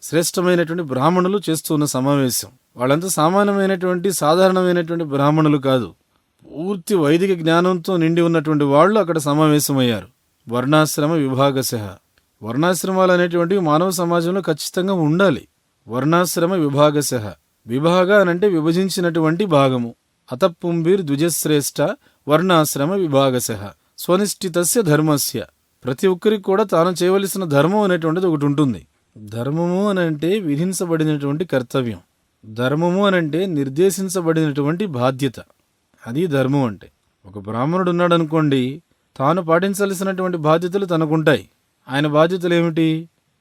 శ్రేష్టమైనటువంటి బ్రాహ్మణులు చేస్తున్న సమావేశం. వాళ్ళంతా సామాన్యమైనటువంటి సాధారణమైనటువంటి బ్రాహ్మణులు కాదు, పూర్తి వైదిక జ్ఞానంతో నిండి ఉన్నటువంటి వాళ్ళు అక్కడ సమావేశమయ్యారు. వర్ణాశ్రమ విభాగశః. వర్ణాశ్రమాలు అనేటువంటివి మానవ సమాజంలో ఖచ్చితంగా ఉండాలి. వర్ణాశ్రమ విభాగశః. విభాగ అనంటే విభజించినటువంటి భాగము. అతపుంబిర్ ద్విజశ్రేష్ఠ వర్ణాశ్రమ విభాగశః స్వనిష్ఠితస్య ధర్మస్య. ప్రతి ఒక్కరికి కూడా తాను చేయవలసిన ధర్మం అనేటువంటిది ఒకటి ఉంటుంది. ధర్మము అనంటే విధించబడినటువంటి కర్తవ్యం. ధర్మము అనంటే నిర్దేశించబడినటువంటి బాధ్యత. అది ధర్మం అంటే. ఒక బ్రాహ్మణుడు ఉన్నాడు అనుకోండి, తాను పాటించాల్సినటువంటి బాధ్యతలు తనకుంటాయి. ఆయన బాధ్యతలు ఏమిటి?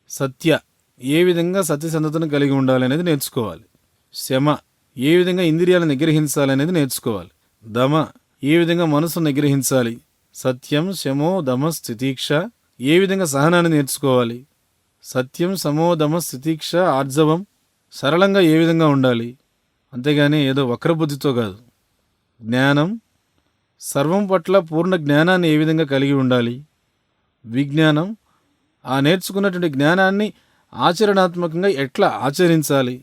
సత్య. ఏ విధంగా సత్యసంధతను కలిగి ఉండాలి అనేది నేర్చుకోవాలి. శమ. ఏ విధంగా ఇంద్రియాలను నిగ్రహించాలి అనేది నేర్చుకోవాలి. దమ, ఏ విధంగా మనసును నిగ్రహించాలి. సత్యం, శమో, దమ, స్థితీక్ష, ఏ విధంగా సహనాన్ని నేర్చుకోవాలి. సత్యం, సమో, దమ, స్థితీక్ష, ఆర్జవం, సరళంగా ఏ విధంగా ఉండాలి, అంతేగాని ఏదో వక్రబుద్ధితో కాదు. జ్ఞానం, సర్వం పట్ల పూర్ణ జ్ఞానాన్ని ఏ విధంగా కలిగి ఉండాలి. విజ్ఞానం, ఆ నేర్చుకున్నటువంటి జ్ఞానాన్ని ఆచరణాత్మకంగా ఎట్లా ఆచరించాలి.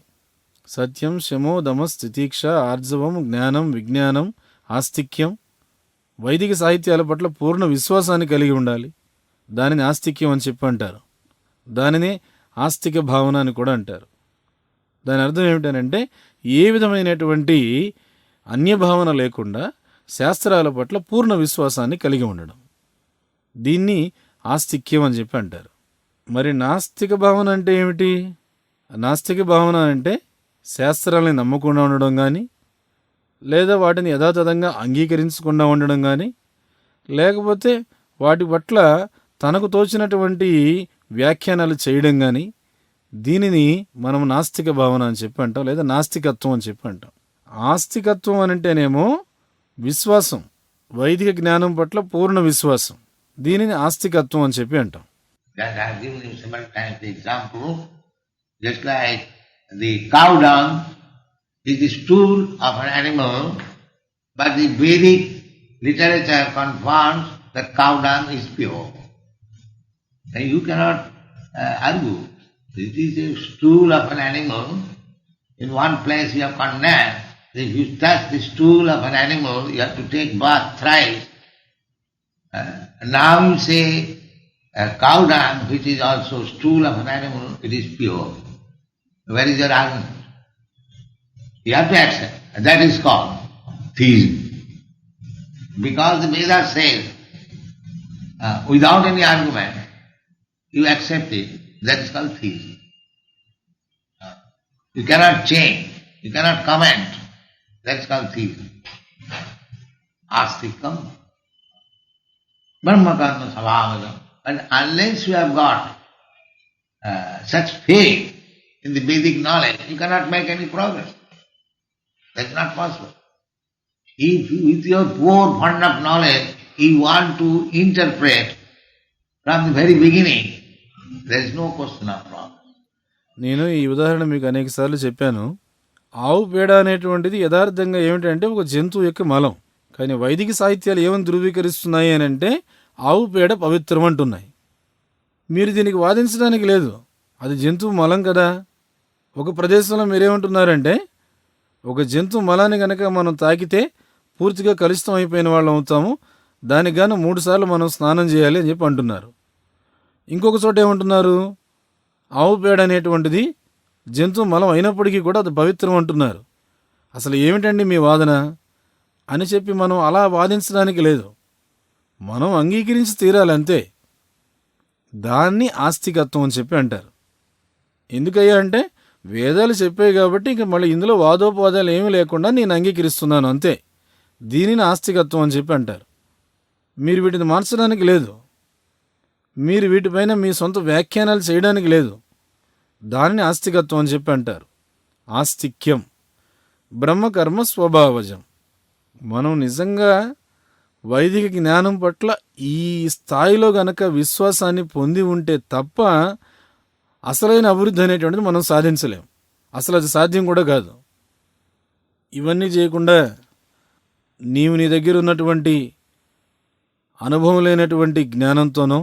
సత్యం, శమో, దమ, స్థితీక్ష, ఆర్జవం, జ్ఞానం, విజ్ఞానం, ఆస్తిక్యం, వైదిక సాహిత్యాల పట్ల పూర్ణ విశ్వాసాన్ని కలిగి ఉండాలి. దానిని ఆస్తిక్యం అని చెప్పి అంటారు. దానినే ఆస్తిక భావన అని కూడా అంటారు. దాని అర్థం ఏమిటనంటే ఏ విధమైనటువంటి అన్యభావన లేకుండా శాస్త్రాల పట్ల పూర్ణ విశ్వాసాన్ని కలిగి ఉండడం. దీన్ని ఆస్తిక్యం అని చెప్పి అంటారు. మరి నాస్తిక భావన అంటే ఏమిటి? నాస్తిక భావన అంటే శాస్త్రాలని నమ్మకుండా ఉండడం కానీ, లేదా వాటిని యథాతథంగా అంగీకరించకుండా ఉండడం కానీ, లేకపోతే వాటి పట్ల తనకు తోచినటువంటి వ్యాఖ్యానాలు చేయడం కానీ, దీనిని మనం నాస్తిక భావన అని చెప్పి అంటాం, లేదా నాస్తికత్వం అని చెప్పి అంటాం. ఆస్తికత్వం అనంటేనేమో విశ్వాసం, వైదిక జ్ఞానం పట్ల పూర్ణ విశ్వాసం. దీనిని ఆస్తికత్వం అని చెప్పి అంటాం. Just like the cow dung is the stool of an animal, but the Vedic literature confirms that cow dung is pure. And you cannot argue. It is a stool of an animal. In one place you have condemned. If you touch the stool of an animal, you have to take bath thrice. Now you say cow dung, which is also stool of an animal, it is pure. Where is your argument? You have to accept. That is called theism. Because the Veda says, without any argument, you accept it. That is called theism. You cannot change. You cannot comment. That is called theism. Astikam. Brahma karma sabhavadam. And unless you have got such faith in the Vedic knowledge, you cannot make any progress. That's not possible. If with your poor fund of knowledge you want to interpret from the very beginning, there is no question of progress. నేను ఈ ఉదాహరణ మీకు అనేక సార్లు చెప్పాను. ఆవు పేడ అనేటువంటిది యథార్థంగా ఏమిటంటే ఒక జంతువు యొక్క మలం. కానీ వైదిక సాహిత్యాలు ఏమని ధృవీకరిస్తున్నాయి అని అంటే ఆవు పేడ పవిత్రం అంటున్నాయి. మీరు దీనికి వాదించడానికి లేదు. అది జంతువు మలం కదా. ఒక ప్రదేశంలో మీరేమంటున్నారంటే ఒక జంతువు మలాన్ని కనుక మనం తాకితే పూర్తిగా కలుషితం అయిపోయిన వాళ్ళం అవుతాము, దానికి గాను 3 సార్లు మనం స్నానం చేయాలి అని చెప్పి అంటున్నారు. ఇంకొక చోట ఏమంటున్నారు, ఆవు పేడ అనేటువంటిది జంతువు మలం అయినప్పటికీ కూడా అది పవిత్రం అంటున్నారు. అసలు ఏమిటండి మీ వాదన అని చెప్పి మనం అలా వాదించడానికి లేదు. మనం అంగీకరించి తీరాలి అంతే. దాన్ని ఆస్తికత్వం అని చెప్పి అంటారు. ఎందుకయ్యా అంటే వేదాలు చెప్పాయి కాబట్టి ఇంక మళ్ళీ ఇందులో వాదోపవాదాలు ఏమీ లేకుండా నేను అంగీకరిస్తున్నాను అంతే. దీనిని ఆస్తికత్వం అని చెప్పి అంటారు. మీరు వీటిని మార్చడానికి లేదు. మీరు వీటిపైన మీ సొంత వ్యాఖ్యానాలు చేయడానికి లేదు. దానిని ఆస్తికత్వం అని చెప్పి అంటారు. ఆస్తిక్యం, బ్రహ్మకర్మ స్వభావజం. మనం నిజంగా వైదిక జ్ఞానం పట్ల ఈ స్థాయిలో గనక విశ్వాసాన్ని పొంది ఉంటే తప్ప అసలైన అభివృద్ధి అనేటువంటిది మనం సాధించలేం. అసలు అది సాధ్యం కూడా కాదు. ఇవన్నీ చేయకుండా నీవు నీ దగ్గర ఉన్నటువంటి అనుభవం లేనటువంటి జ్ఞానంతోనో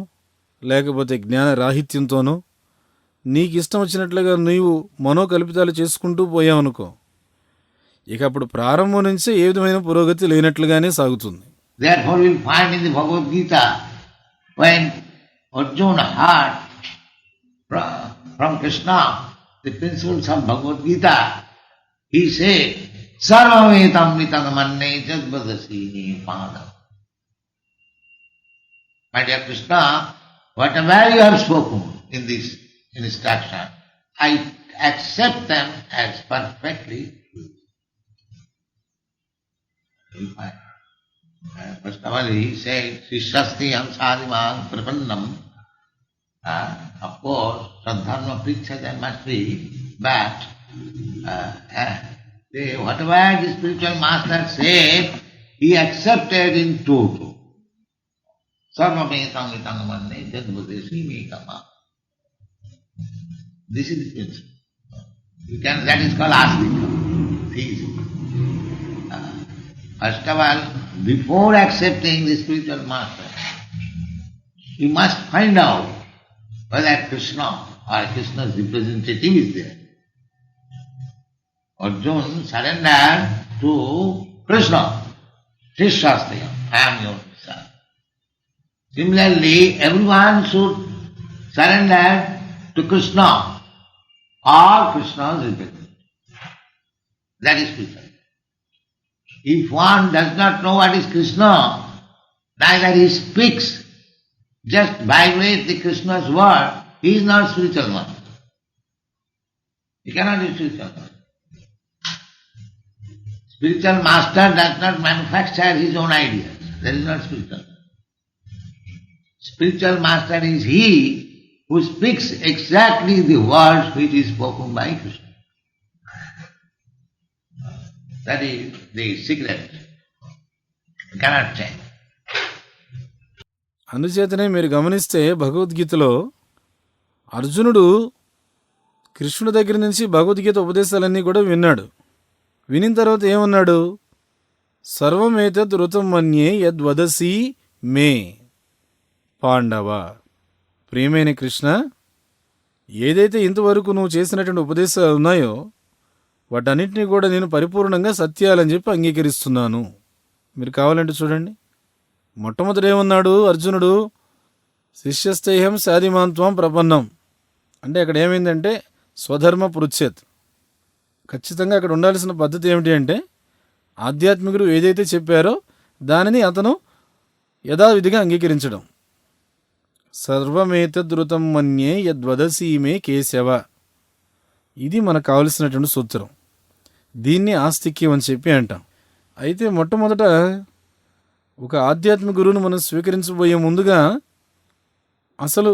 లేకపోతే జ్ఞాన రాహిత్యంతోనో నీకు ఇష్టం వచ్చినట్లుగా నీవు మనోకల్పితాలు చేసుకుంటూ పోయావనుకో, ఇక అప్పుడు ప్రారంభం నుంచే ఏ విధమైన పురోగతి లేనట్లుగానే సాగుతుంది. Therefore we find in the Bhagavad Gita, when Arjuna heard from Krishna the principles of Bhagavad Gita, he said, Sarvametam nitanamanne jadvadasini padam. My dear Krishna, whatever you have spoken in this instruction, I accept them as perfectly true. First of all, he said, Srishasti Amsadimang Prapannam. Of course, Sadharma Pricha there must be, but Whatever the spiritual master said, he accepted in total. Sarvametang vitangamanne jadvadesi mekama. This is the principle. That is called astika. First of all, before accepting the spiritual master, you must find out whether Krishna or Krishna's representative is there. Arjuna surrendered to Krishna. Shishastaya, I am your son. Similarly, everyone should surrender to Krishna or Krishna's representative. That is spiritual. If one does not know what is Krishna, neither he speaks, just vibrate the Krishna's word, he is not spiritual one. He cannot be spiritual one. Spiritual master does not manufacture his own ideas. That is not spiritual. Spiritual master is he who speaks exactly the words which is spoken by Krishna. That is the secret. You cannot change. అందుచేతనే మీరు గమనిస్తే భగవద్గీతలో అర్జునుడు కృష్ణుడి దగ్గర నుంచి భగవద్గీత ఉపదేశాలన్నీ కూడా విన్నాడు. వినిన తర్వాత ఏమన్నాడు? సర్వమేతద్ ఋతం మన్యే యద్వదసి మే పాండవ. ప్రియమైన కృష్ణ, ఏదైతే ఇంతవరకు నువ్వు చేసినటువంటి ఉపదేశాలు ఉన్నాయో వాటన్నిటినీ కూడా నేను పరిపూర్ణంగా సత్యాలని చెప్పి అంగీకరిస్తున్నాను. మీరు కావాలంటే చూడండి. మొట్టమొదటి ఏమన్నాడు అర్జునుడు? శిష్యస్థేహం శాదిమాంత్వం ప్రపన్నం. అంటే అక్కడ ఏమైందంటే స్వధర్మ పృచ్ఛత్. ఖచ్చితంగా అక్కడ ఉండాల్సిన పద్ధతి ఏమిటి అంటే ఆధ్యాత్మికులు ఏదైతే చెప్పారో దానిని అతను యథావిధిగా అంగీకరించడం. సర్వమేతదృతం మన్యే యద్వదసీమే కేశవ. ఇది మనకు కావలసినటువంటి సూత్రం. దీన్ని ఆస్తిక్యం అని చెప్పి అంటాం. అయితే మొట్టమొదట ఒక ఆధ్యాత్మిక గురువును మనం స్వీకరించబోయే ముందుగా అసలు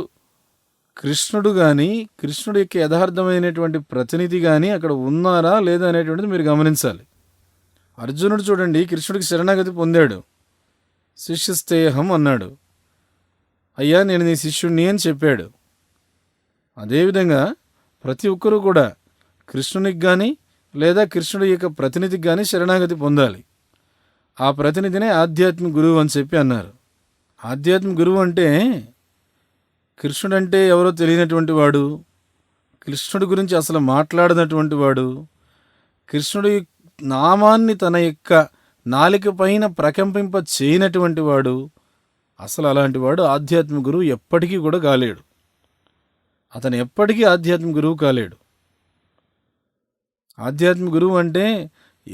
కృష్ణుడు కానీ కృష్ణుడి యొక్క యథార్థమైనటువంటి ప్రతినిధి కానీ అక్కడ ఉన్నారా లేదా అనేటువంటిది మీరు గమనించాలి. అర్జునుడు చూడండి, కృష్ణుడికి శరణాగతి పొందాడు. శిష్యస్థేహం అన్నాడు. అయ్యా నేను నీ శిష్యుణ్ణి అని చెప్పాడు. అదేవిధంగా ప్రతి ఒక్కరూ కూడా కృష్ణునికి కానీ లేదా కృష్ణుడి యొక్క ప్రతినిధికి కానీ శరణాగతి పొందాలి. ఆ ప్రతినిధినే ఆధ్యాత్మిక గురువు అని చెప్పి అన్నారు. ఆధ్యాత్మిక గురువు అంటే కృష్ణుడు అంటే ఎవరో తెలియనటువంటి వాడు, కృష్ణుడి గురించి అసలు మాట్లాడినటువంటి వాడు, కృష్ణుడి నామాన్ని తన యొక్క నాలిక పైన ప్రకంపింప చేయనటువంటి వాడు, అసలు అలాంటి వాడు ఆధ్యాత్మిక గురువు ఎప్పటికీ కూడా కాలేడు. అతను ఎప్పటికీ ఆధ్యాత్మిక గురువు కాలేడు. ఆధ్యాత్మిక గురువు అంటే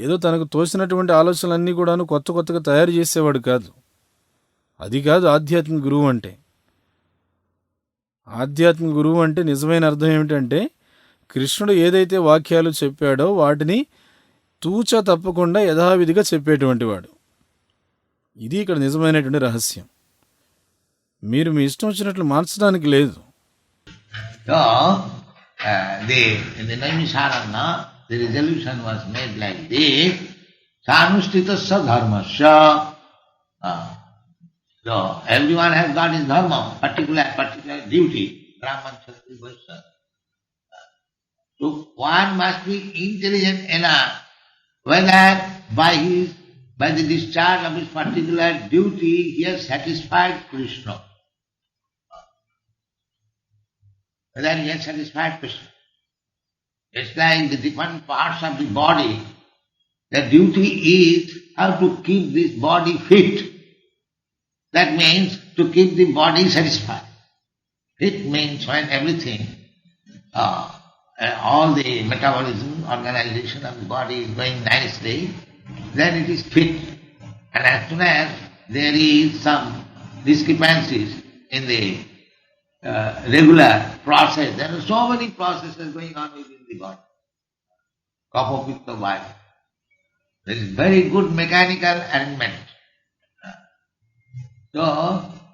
ఏదో తనకు తోసినటువంటి ఆలోచనలన్నీ కూడాను కొత్తగా తయారు చేసేవాడు కాదు. అది కాదు ఆధ్యాత్మిక గురువు అంటే. ఆధ్యాత్మిక గురువు అంటే నిజమైన అర్థం ఏమిటంటే కృష్ణుడు ఏదైతే వాక్యాలు చెప్పాడో వాటిని తూచా తప్పకుండా యథావిధిగా చెప్పేటువంటి వాడు. ఇది ఇక్కడ నిజమైనటువంటి రహస్యం. మీరు మీ ఇష్టం వచ్చినట్లు మార్చడానికి లేదు. So, in the Naimisarana, the resolution was made like this: Sanushtitasya dharmasya. So, everyone has got his dharma, particular duty, Brahman, Kshatriya, Vaishya. So, one must be intelligent enough whether by the discharge of his particular duty he has satisfied Krishna. Whether he has satisfied Krishna. It's like the different parts of the body. The duty is how to keep this body fit. That means to keep the body satisfied. Fit means when everything, all the metabolism, organization of the body is going nicely, then it is fit. And as soon as there is some discrepancies in the regular process, there are so many processes going on within the body. Kapha, Pitta, Vata. There is very good mechanical arrangement. So,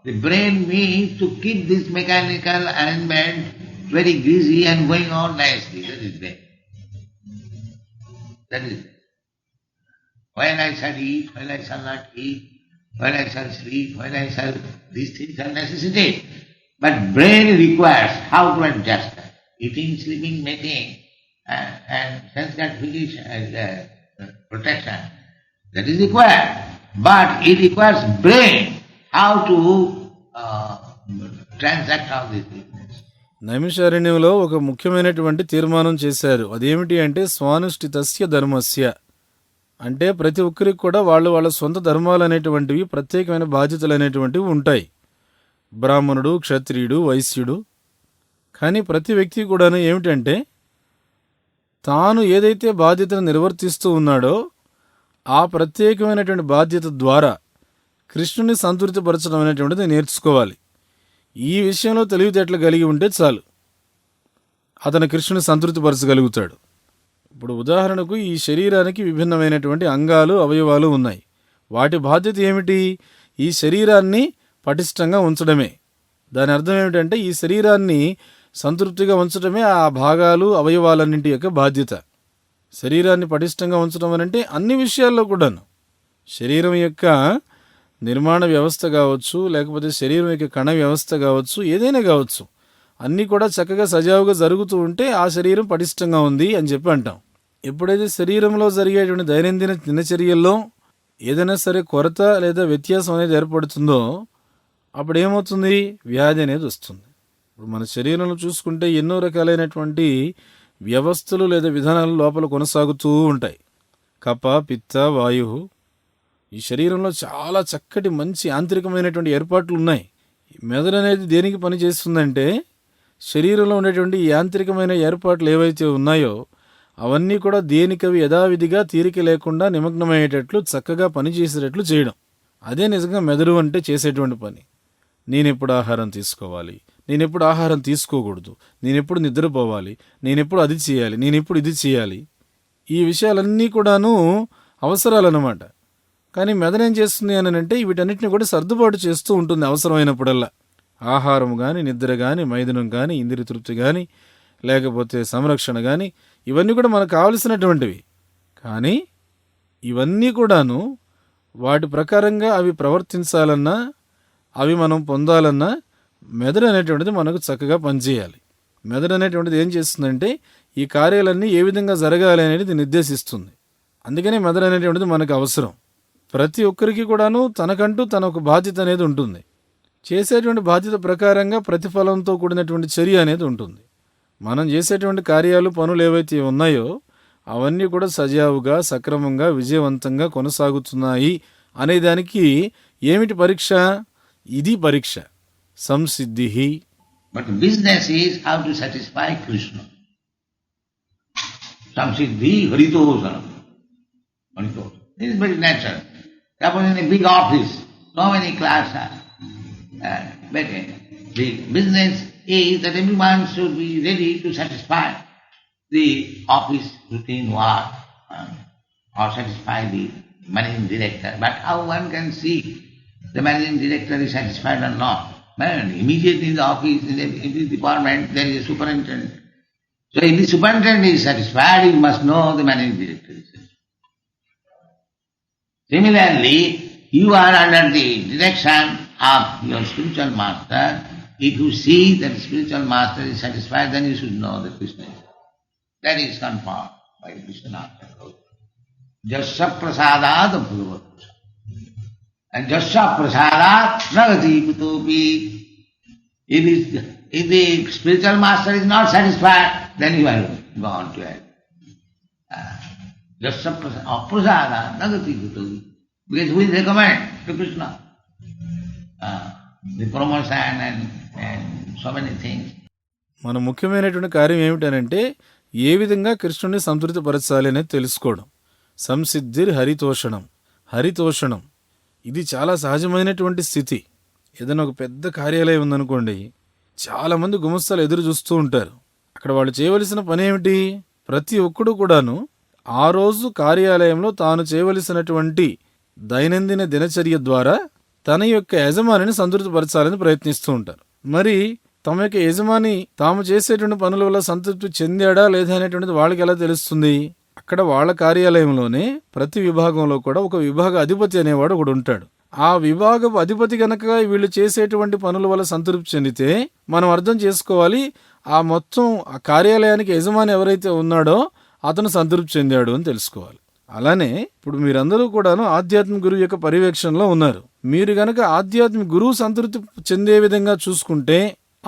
the brain needs to keep this mechanical arrangement very greasy and going on nicely. That is brain. That is it. when I shall eat, when I shall not eat, when I shall sleep, when I shall... These things are necessity. But brain requires how to adjust that. Eating, sleeping, mating, and sense gratification, protection. That is required. But it requires brain how to transact all these things. నైమిషారణ్యంలో ఒక ముఖ్యమైనటువంటి తీర్మానం చేశారు. అదేమిటి అంటే స్వానుష్ఠితస్య ధర్మస్య, అంటే ప్రతి ఒక్కరికి కూడా వాళ్ళ సొంత ధర్మాలు అనేటువంటివి, ప్రత్యేకమైన బాధ్యతలు అనేటువంటివి ఉంటాయి. బ్రాహ్మణుడు, క్షత్రియుడు, వైశ్యుడు. కానీ ప్రతి వ్యక్తి కూడాను ఏమిటంటే తాను ఏదైతే బాధ్యతను నిర్వర్తిస్తూ ఉన్నాడో ఆ ప్రత్యేకమైనటువంటి బాధ్యత ద్వారా కృష్ణుని సంతృప్తిపరచడం అనేటువంటిది నేర్చుకోవాలి. ఈ విషయంలో తెలివితేటలు కలిగి ఉంటే చాలు, అతను కృష్ణుని సంతృప్తిపరచగలుగుతాడు. ఇప్పుడు ఉదాహరణకు ఈ శరీరానికి విభిన్నమైనటువంటి అంగాలు, అవయవాలు ఉన్నాయి. వాటి బాధ్యత ఏమిటి? ఈ శరీరాన్ని పటిష్టంగా ఉంచడమే. దాని అర్థం ఏమిటంటే ఈ శరీరాన్ని సంతృప్తిగా ఉంచడమే ఆ భాగాలు, అవయవాలన్నింటి యొక్క బాధ్యత. శరీరాన్ని పటిష్టంగా ఉంచడం అంటే అన్ని విషయాల్లో కూడాను, శరీరం యొక్క నిర్మాణ వ్యవస్థ కావచ్చు, లేకపోతే శరీరం యొక్క కణ వ్యవస్థ కావచ్చు, ఏదైనా కావచ్చు, అన్నీ కూడా చక్కగా సజావుగా జరుగుతూ ఉంటే ఆ శరీరం పటిష్టంగా ఉంది అని చెప్పి అంటాం. ఎప్పుడైతే శరీరంలో జరిగేటువంటి దైనందిన దినచర్యల్లో ఏదైనా సరే కొరత లేదా వ్యత్యాసం అనేది ఏర్పడుతుందో అప్పుడు ఏమవుతుంది? వ్యాధి అనేది వస్తుంది. ఇప్పుడు మన శరీరంలో చూసుకుంటే ఎన్నో రకాలైనటువంటి వ్యవస్థలు లేదా విధానాలు లోపల కొనసాగుతూ ఉంటాయి. కఫ, పిత్త, వాయువు. ఈ శరీరంలో చాలా చక్కటి మంచి యాంత్రికమైనటువంటి ఏర్పాట్లు ఉన్నాయి. మెదడు అనేది దేనికి పనిచేస్తుందంటే శరీరంలో ఉండేటువంటి యాంత్రికమైన ఏర్పాట్లు ఏవైతే ఉన్నాయో అవన్నీ కూడా దేనికవి యథావిధిగా తీరిక లేకుండా నిమగ్నమయ్యేటట్లు చక్కగా పనిచేసేటట్లు చేయడం. అదే నిజంగా మెదడు అంటే చేసేటువంటి పని. నేనెప్పుడు ఆహారం తీసుకోవాలి, నేనెప్పుడు ఆహారం తీసుకోకూడదు, నేనెప్పుడు నిద్రపోవాలి, నేనెప్పుడు అది చేయాలి, నేనెప్పుడు ఇది చేయాలి, ఈ విషయాలన్నీ కూడాను అవసరాలన్నమాట. కానీ మెదడు ఏం చేస్తుంది అని అంటే వీటన్నిటిని కూడా సర్దుబాటు చేస్తూ ఉంటుంది అవసరమైనప్పుడల్లా. ఆహారం కానీ, నిద్ర కానీ, మైథునం కానీ, ఇంద్రియ తృప్తి కానీ, లేకపోతే సంరక్షణ కానీ, ఇవన్నీ కూడా మనకు కావలసినటువంటివి. కానీ ఇవన్నీ కూడాను వాటి ప్రకారంగా అవి ప్రవర్తించాలన్నా, అవి మనం పొందాలన్నా మెదడు అనేటువంటిది మనకు చక్కగా పనిచేయాలి. మెదడు అనేటువంటిది ఏం చేస్తుందంటే ఈ కార్యాలన్నీ ఏ విధంగా జరగాలి అనేది నిర్దేశిస్తుంది. అందుకనే మెదడు అనేటువంటిది మనకు అవసరం. ప్రతి ఒక్కరికి కూడాను తనకంటూ తన ఒక బాధ్యత అనేది ఉంటుంది. చేసేటువంటి బాధ్యత ప్రకారంగా ప్రతిఫలంతో కూడినటువంటి చర్య అనేది ఉంటుంది. మనం చేసేటువంటి కార్యాలు, పనులు ఏవైతే ఉన్నాయో అవన్నీ కూడా సజావుగా, సక్రమంగా, విజయవంతంగా కొనసాగుతున్నాయి అనేదానికి ఏమిటి పరీక్ష? ఇది పరీక్ష. సంసిద్ధి. But business is how to satisfy Krishna. Samsiddhi haritosana. This is very natural. Suppose in a big office, so many clerks are. But the business is that everyone should be ready to satisfy the office routine work or satisfy the managing director. But how one can see the managing director is satisfied or not? Man, immediately in the office, in the department, there is a superintendent. So if the superintendent is satisfied, you must know the managing director is satisfied. Similarly, you are under the direction of your spiritual master. If you see that the spiritual master is satisfied, then you should know that Krishna is satisfied. That is confirmed by Krishna Consciousness. Jasya prasadat bhagavat. And Jasya prasadat nagati kutopi. If the spiritual master is not satisfied, then you are gone to hell. Jasya prasadat nagati kutopi. Because we recommend to Krishna the promotion and so many things. మన ముఖ్యమైనటువంటి కార్యం ఏమిటనంటే ఏ విధంగా కృష్ణుని సంతృప్తిపరచాలి అనేది తెలుసుకోవడం. సంసిద్ధిర్ హరితోషణం. హరితోషణం ఇది చాలా సహజమైనటువంటి స్థితి. ఏదైనా ఒక పెద్ద కార్యాలయం ఉందనుకోండి, చాలామంది గుమస్తాలు ఎదురు చూస్తూ ఉంటారు. అక్కడ వాళ్ళు చేయవలసిన పని ఏమిటి? ప్రతి ఒక్కడు కూడాను ఆ రోజు కార్యాలయంలో తాను చేయవలసినటువంటి దైనందిన దినచర్య ద్వారా తన యొక్క యజమానిని సంతృప్తిపరచాలని ప్రయత్నిస్తూ ఉంటారు. మరి తమ యొక్క యజమాని తాము చేసేటువంటి పనుల వల్ల సంతృప్తి చెందాడా లేదా అనేటువంటిది వాళ్ళకి ఎలా తెలుస్తుంది? అక్కడ వాళ్ళ కార్యాలయంలోనే ప్రతి విభాగంలో కూడా ఒక విభాగ అధిపతి అనేవాడు ఒకడు ఉంటాడు. ఆ విభాగపు అధిపతి కనుక వీళ్ళు చేసేటువంటి పనుల వల్ల సంతృప్తి చెందితే మనం అర్థం చేసుకోవాలి, ఆ మొత్తం ఆ కార్యాలయానికి యజమాని ఎవరైతే ఉన్నాడో అతను సంతృప్తి చెందాడు అని తెలుసుకోవాలి. అలానే ఇప్పుడు మీరందరూ కూడాను ఆధ్యాత్మిక గురువు యొక్క పర్యవేక్షణలో ఉన్నారు. మీరు గనక ఆధ్యాత్మిక గురువు సంతృప్తి చెందే విధంగా చూసుకుంటే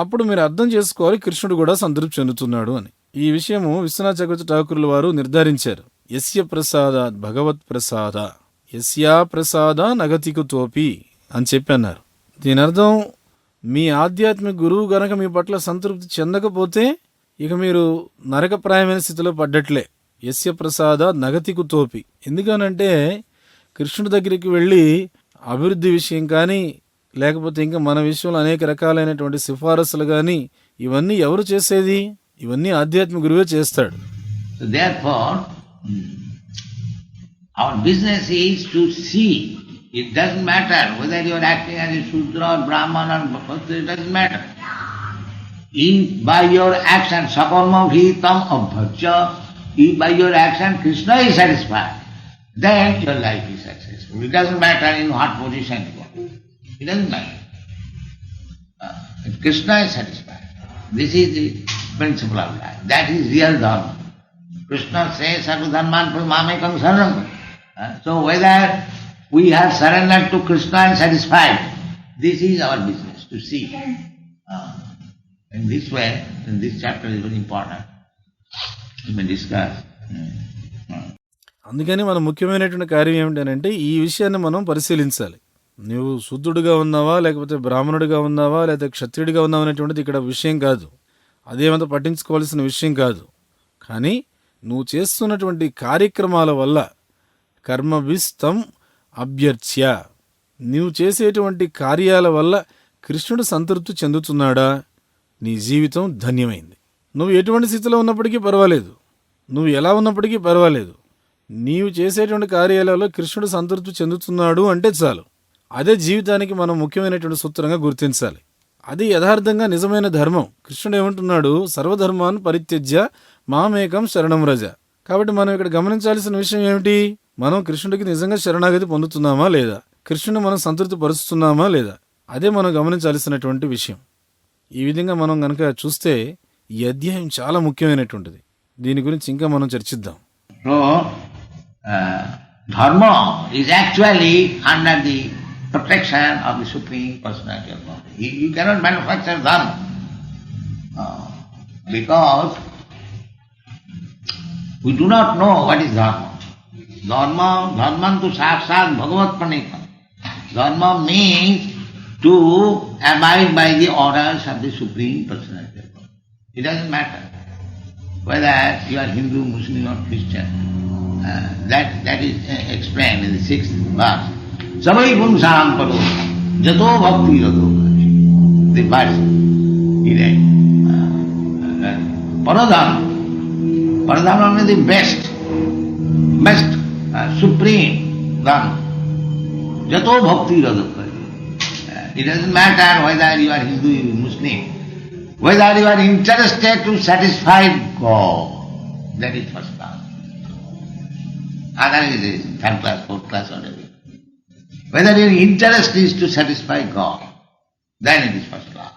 అప్పుడు మీరు అర్థం చేసుకోవాలి కృష్ణుడు కూడా సంతృప్తి చెందుతున్నాడు అని. ఈ విషయము విశ్వనాథ చక్రవర్తి ఠాకూర్ల వారు నిర్ధారించారు. యస్య ప్రసాదాత్ భగవత్ ప్రసాద యస్యా ప్రసాద నగతికు తోపి అని చెప్పి అన్నారు. దీని అర్థం మీ ఆధ్యాత్మిక గురువు గనక మీ పట్ల సంతృప్తి చెందకపోతే ఇక మీరు నరకప్రాయమైన స్థితిలో పడ్డట్లే. యస్య ప్రసాద నగతికు తోపి. ఎందుకనంటే కృష్ణుడి దగ్గరికి వెళ్ళి అభివృద్ధి విషయం కానీ లేకపోతే ఇంకా మన విషయంలో అనేక రకాలైనటువంటి సిఫారసులు కానీ ఇవన్నీ ఎవరు చేసేది? ఇవన్నీ ఆధ్యాత్మిక గురువే చేస్తాడు. So therefore, our business is to see. It doesn't matter whether you are acting as a Shudra or Brahman or Bhakti, it doesn't matter. By your action, sakarma bhitam abhajya, by your action Krishna is satisfied, then your life is successful. It doesn't matter in what position you are. It doesn't matter. If Krishna is satisfied, this is the principle of life. That is real dharma. Krishna says, Sarva dharman pramamekam saranam. So whether we have surrendered to Krishna and satisfied, this is our business, to see. In this way, in this chapter is very important. We may discuss. అందుకని మన ముఖ్యమైనటువంటి కార్యం ఏమిటంటే ఈ విషయాన్ని మనం పరిశీలించాలి. నువ్వు శుద్ధుడిగా ఉన్నావా లేకపోతే బ్రాహ్మణుడిగా ఉన్నావా లేకపోతే క్షత్రియుడిగా ఉన్నావా అనేటువంటిది ఇక్కడ విషయం కాదు. అదేమంతా పట్టించుకోవాల్సిన విషయం కాదు. కానీ నువ్వు చేస్తున్నటువంటి కార్యక్రమాల వల్ల కర్మభిస్తం అభ్యర్చ్య, నువ్వు చేసేటువంటి కార్యాల వల్ల కృష్ణుడు సంతృప్తి చెందుతున్నాడా, నీ జీవితం ధన్యమైంది. నువ్వు ఎటువంటి స్థితిలో ఉన్నప్పటికీ పర్వాలేదు, నువ్వు ఎలా ఉన్నప్పటికీ పర్వాలేదు, నీవు చేసేటువంటి కార్యాలలో కృష్ణుడు సంతృప్తి చెందుతున్నాడు అంటే చాలు. అదే జీవితానికి మనం ముఖ్యమైనటువంటి సూత్రంగా గుర్తించాలి. అది యథార్థంగా నిజమైన ధర్మం. కృష్ణుడు ఏమంటున్నాడు, సర్వధర్మాన్ని పరిత్యజ్య మామేకం శరణం రజ. కాబట్టి మనం ఇక్కడ గమనించాల్సిన విషయం ఏమిటి? మనం కృష్ణుడికి నిజంగా శరణాగతి పొందుతున్నామా లేదా, కృష్ణుని మనం సంతృప్తి పరుస్తున్నామా లేదా, అదే మనం గమనించాల్సినటువంటి విషయం. ఈ విధంగా మనం కనుక చూస్తే ఈ అధ్యాయం చాలా ముఖ్యమైనటువంటిది. దీని గురించి ఇంకా మనం చర్చిద్దాం. So, dharma is actually under the protection of the Supreme Personality of God. You cannot manufacture dharma because we do not know what is dharma. Dharma to sakshat bhagavat pranita. Dharma means to abide by the orders of the Supreme Personality of God. It doesn't matter whether you are Hindu, Muslim or Christian. That is explained in the 6th verse. Samai pumsam paro jato bhakti rado. The verse is Paradharma means the best, supreme dharma. Jato bhakti rado. It doesn't matter whether you are Hindu or Muslim, whether you are interested to satisfy God. That is first class. Other is third class, fourth class, whatever. Whether your interest is to satisfy God, then it is first class.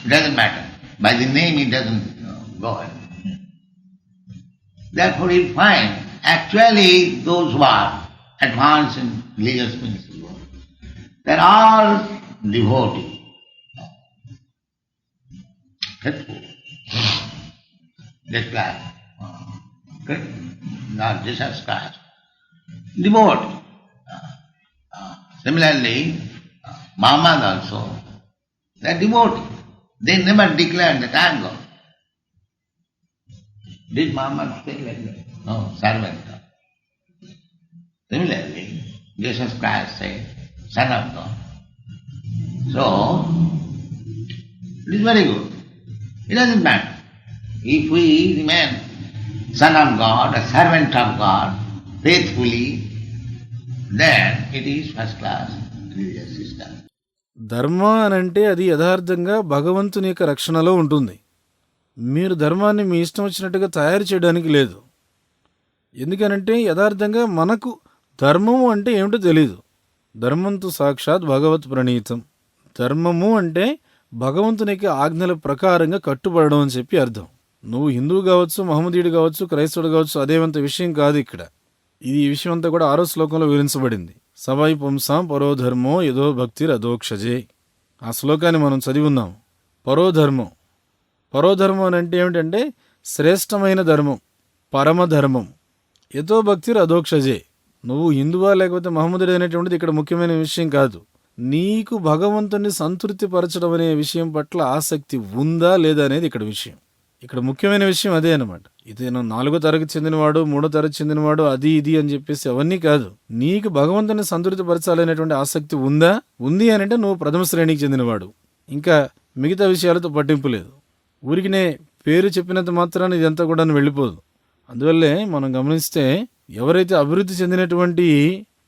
It doesn't matter. By the name it doesn't go ahead. Therefore you find actually those who are advanced in religious principles, they are all devotees. Faithful. Just like Lord Jesus Christ, devotee. Similarly, Muhammad also, they are devotee. They never declared that I am God. Did Muhammad say like that? No, servant. Similarly, Jesus Christ said, Son of God. So, it is very good. It doesn't matter. If we remain Son of God, a servant of God, faithfully, then it is first class religious system. ధర్మ అనంటే అది యథార్థంగా భగవంతుని యొక్క రక్షణలో ఉంటుంది. మీరు ధర్మాన్ని మీ ఇష్టం వచ్చినట్టుగా తయారు చేయడానికి లేదు. ఎందుకనంటే యథార్థంగా మనకు ధర్మము అంటే ఏమిటో తెలీదు. ధర్మంతు సాక్షాత్ భగవత్ ప్రణీతం. ధర్మము అంటే భగవంతునికి ఆజ్ఞల ప్రకారంగా కట్టుబడడం అని చెప్పి అర్థం. నువ్వు హిందువు కావచ్చు, మహమ్మదీయుడు కావచ్చు, క్రైస్తవుడు కావచ్చు, అదేమంత విషయం కాదు ఇక్కడ. ఈ విషయం అంతా కూడా 6వ శ్లోకంలో వివరించబడింది. సవై పుంసాం పరోధర్మో యదో భక్తిర్ అధోక్షజే. ఆ శ్లోకాన్ని మనం చదివి ఉన్నాం. పరోధర్మం. పరోధర్మం అని అంటే ఏమిటంటే శ్రేష్టమైన ధర్మం, పరమధర్మం. యతో భక్తిర్ అధోక్షజే. నువ్వు హిందువా లేకపోతే మహమ్మదుడు అనేటువంటిది ఇక్కడ ముఖ్యమైన విషయం కాదు. నీకు భగవంతుని సంతృప్తి పరచడం అనే విషయం పట్ల ఆసక్తి ఉందా లేదా అనేది ఇక్కడ విషయం. ఇక్కడ ముఖ్యమైన విషయం అదే అనమాట. ఇతను 4వ తరగతి చెందినవాడు, 3వ తరగతి చెందినవాడు, అది ఇది అని చెప్పేసి అవన్నీ కాదు. నీకు భగవంతుని సంతృప్తి పరచాలనేటువంటి ఆసక్తి ఉందా? ఉంది అని అంటే నువ్వు ప్రథమ శ్రేణికి చెందినవాడు. ఇంకా మిగతా విషయాలతో పట్టింపు లేదు. ఊరికినే పేరు చెప్పినంత మాత్రాన్ని ఇదంతా కూడా వెళ్ళిపోదు. అందువల్లే మనం గమనిస్తే ఎవరైతే అభివృద్ధి చెందినటువంటి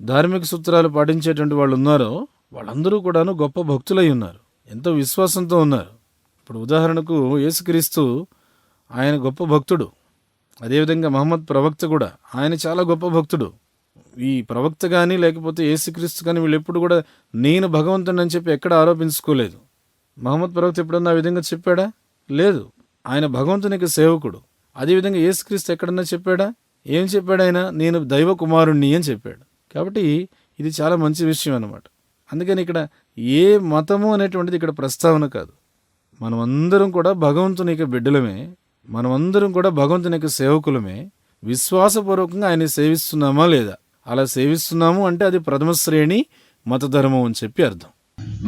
ధార్మిక సూత్రాలు పాటించేటువంటి వాళ్ళు ఉన్నారో వాళ్ళందరూ కూడాను గొప్ప భక్తులై ఉన్నారు, ఎంతో విశ్వాసంతో ఉన్నారు. ఇప్పుడు ఉదాహరణకు యేసుక్రీస్తు ఆయన గొప్ప భక్తుడు. అదేవిధంగా మహమ్మద్ ప్రవక్త కూడా ఆయన చాలా గొప్ప భక్తుడు. ఈ ప్రవక్త కానీ లేకపోతే యేసుక్రీస్తు కానీ వీళ్ళు ఎప్పుడు కూడా నేను భగవంతుని అని చెప్పి ఎక్కడ ఆరోపించుకోలేదు. మహమ్మద్ ప్రవక్త ఎప్పుడన్నా ఆ విధంగా చెప్పాడా? లేదు. ఆయన భగవంతునికి సేవకుడు. అదేవిధంగా యేసుక్రీస్తు ఎక్కడన్నా చెప్పాడా? ఏం చెప్పాడు ఆయన? నేను దైవ కుమారుణ్ణి అని చెప్పాడు. కాబట్టి ఇది చాలా మంచి విషయం అన్నమాట. అందుకని ఇక్కడ ఏ మతము అనేటువంటిది ఇక్కడ ప్రస్తావన కాదు. మనమందరం కూడా భగవంతునికి బిడ్డలమే, మనమందరం కూడా భగవంతునికి సేవకులమే. విశ్వాసపూర్వకంగా ఆయన సేవిస్తున్నామా లేదా? అలా సేవిస్తున్నాము అంటే అది ప్రథమ శ్రేణి మత ధర్మం అని చెప్పి అర్థం.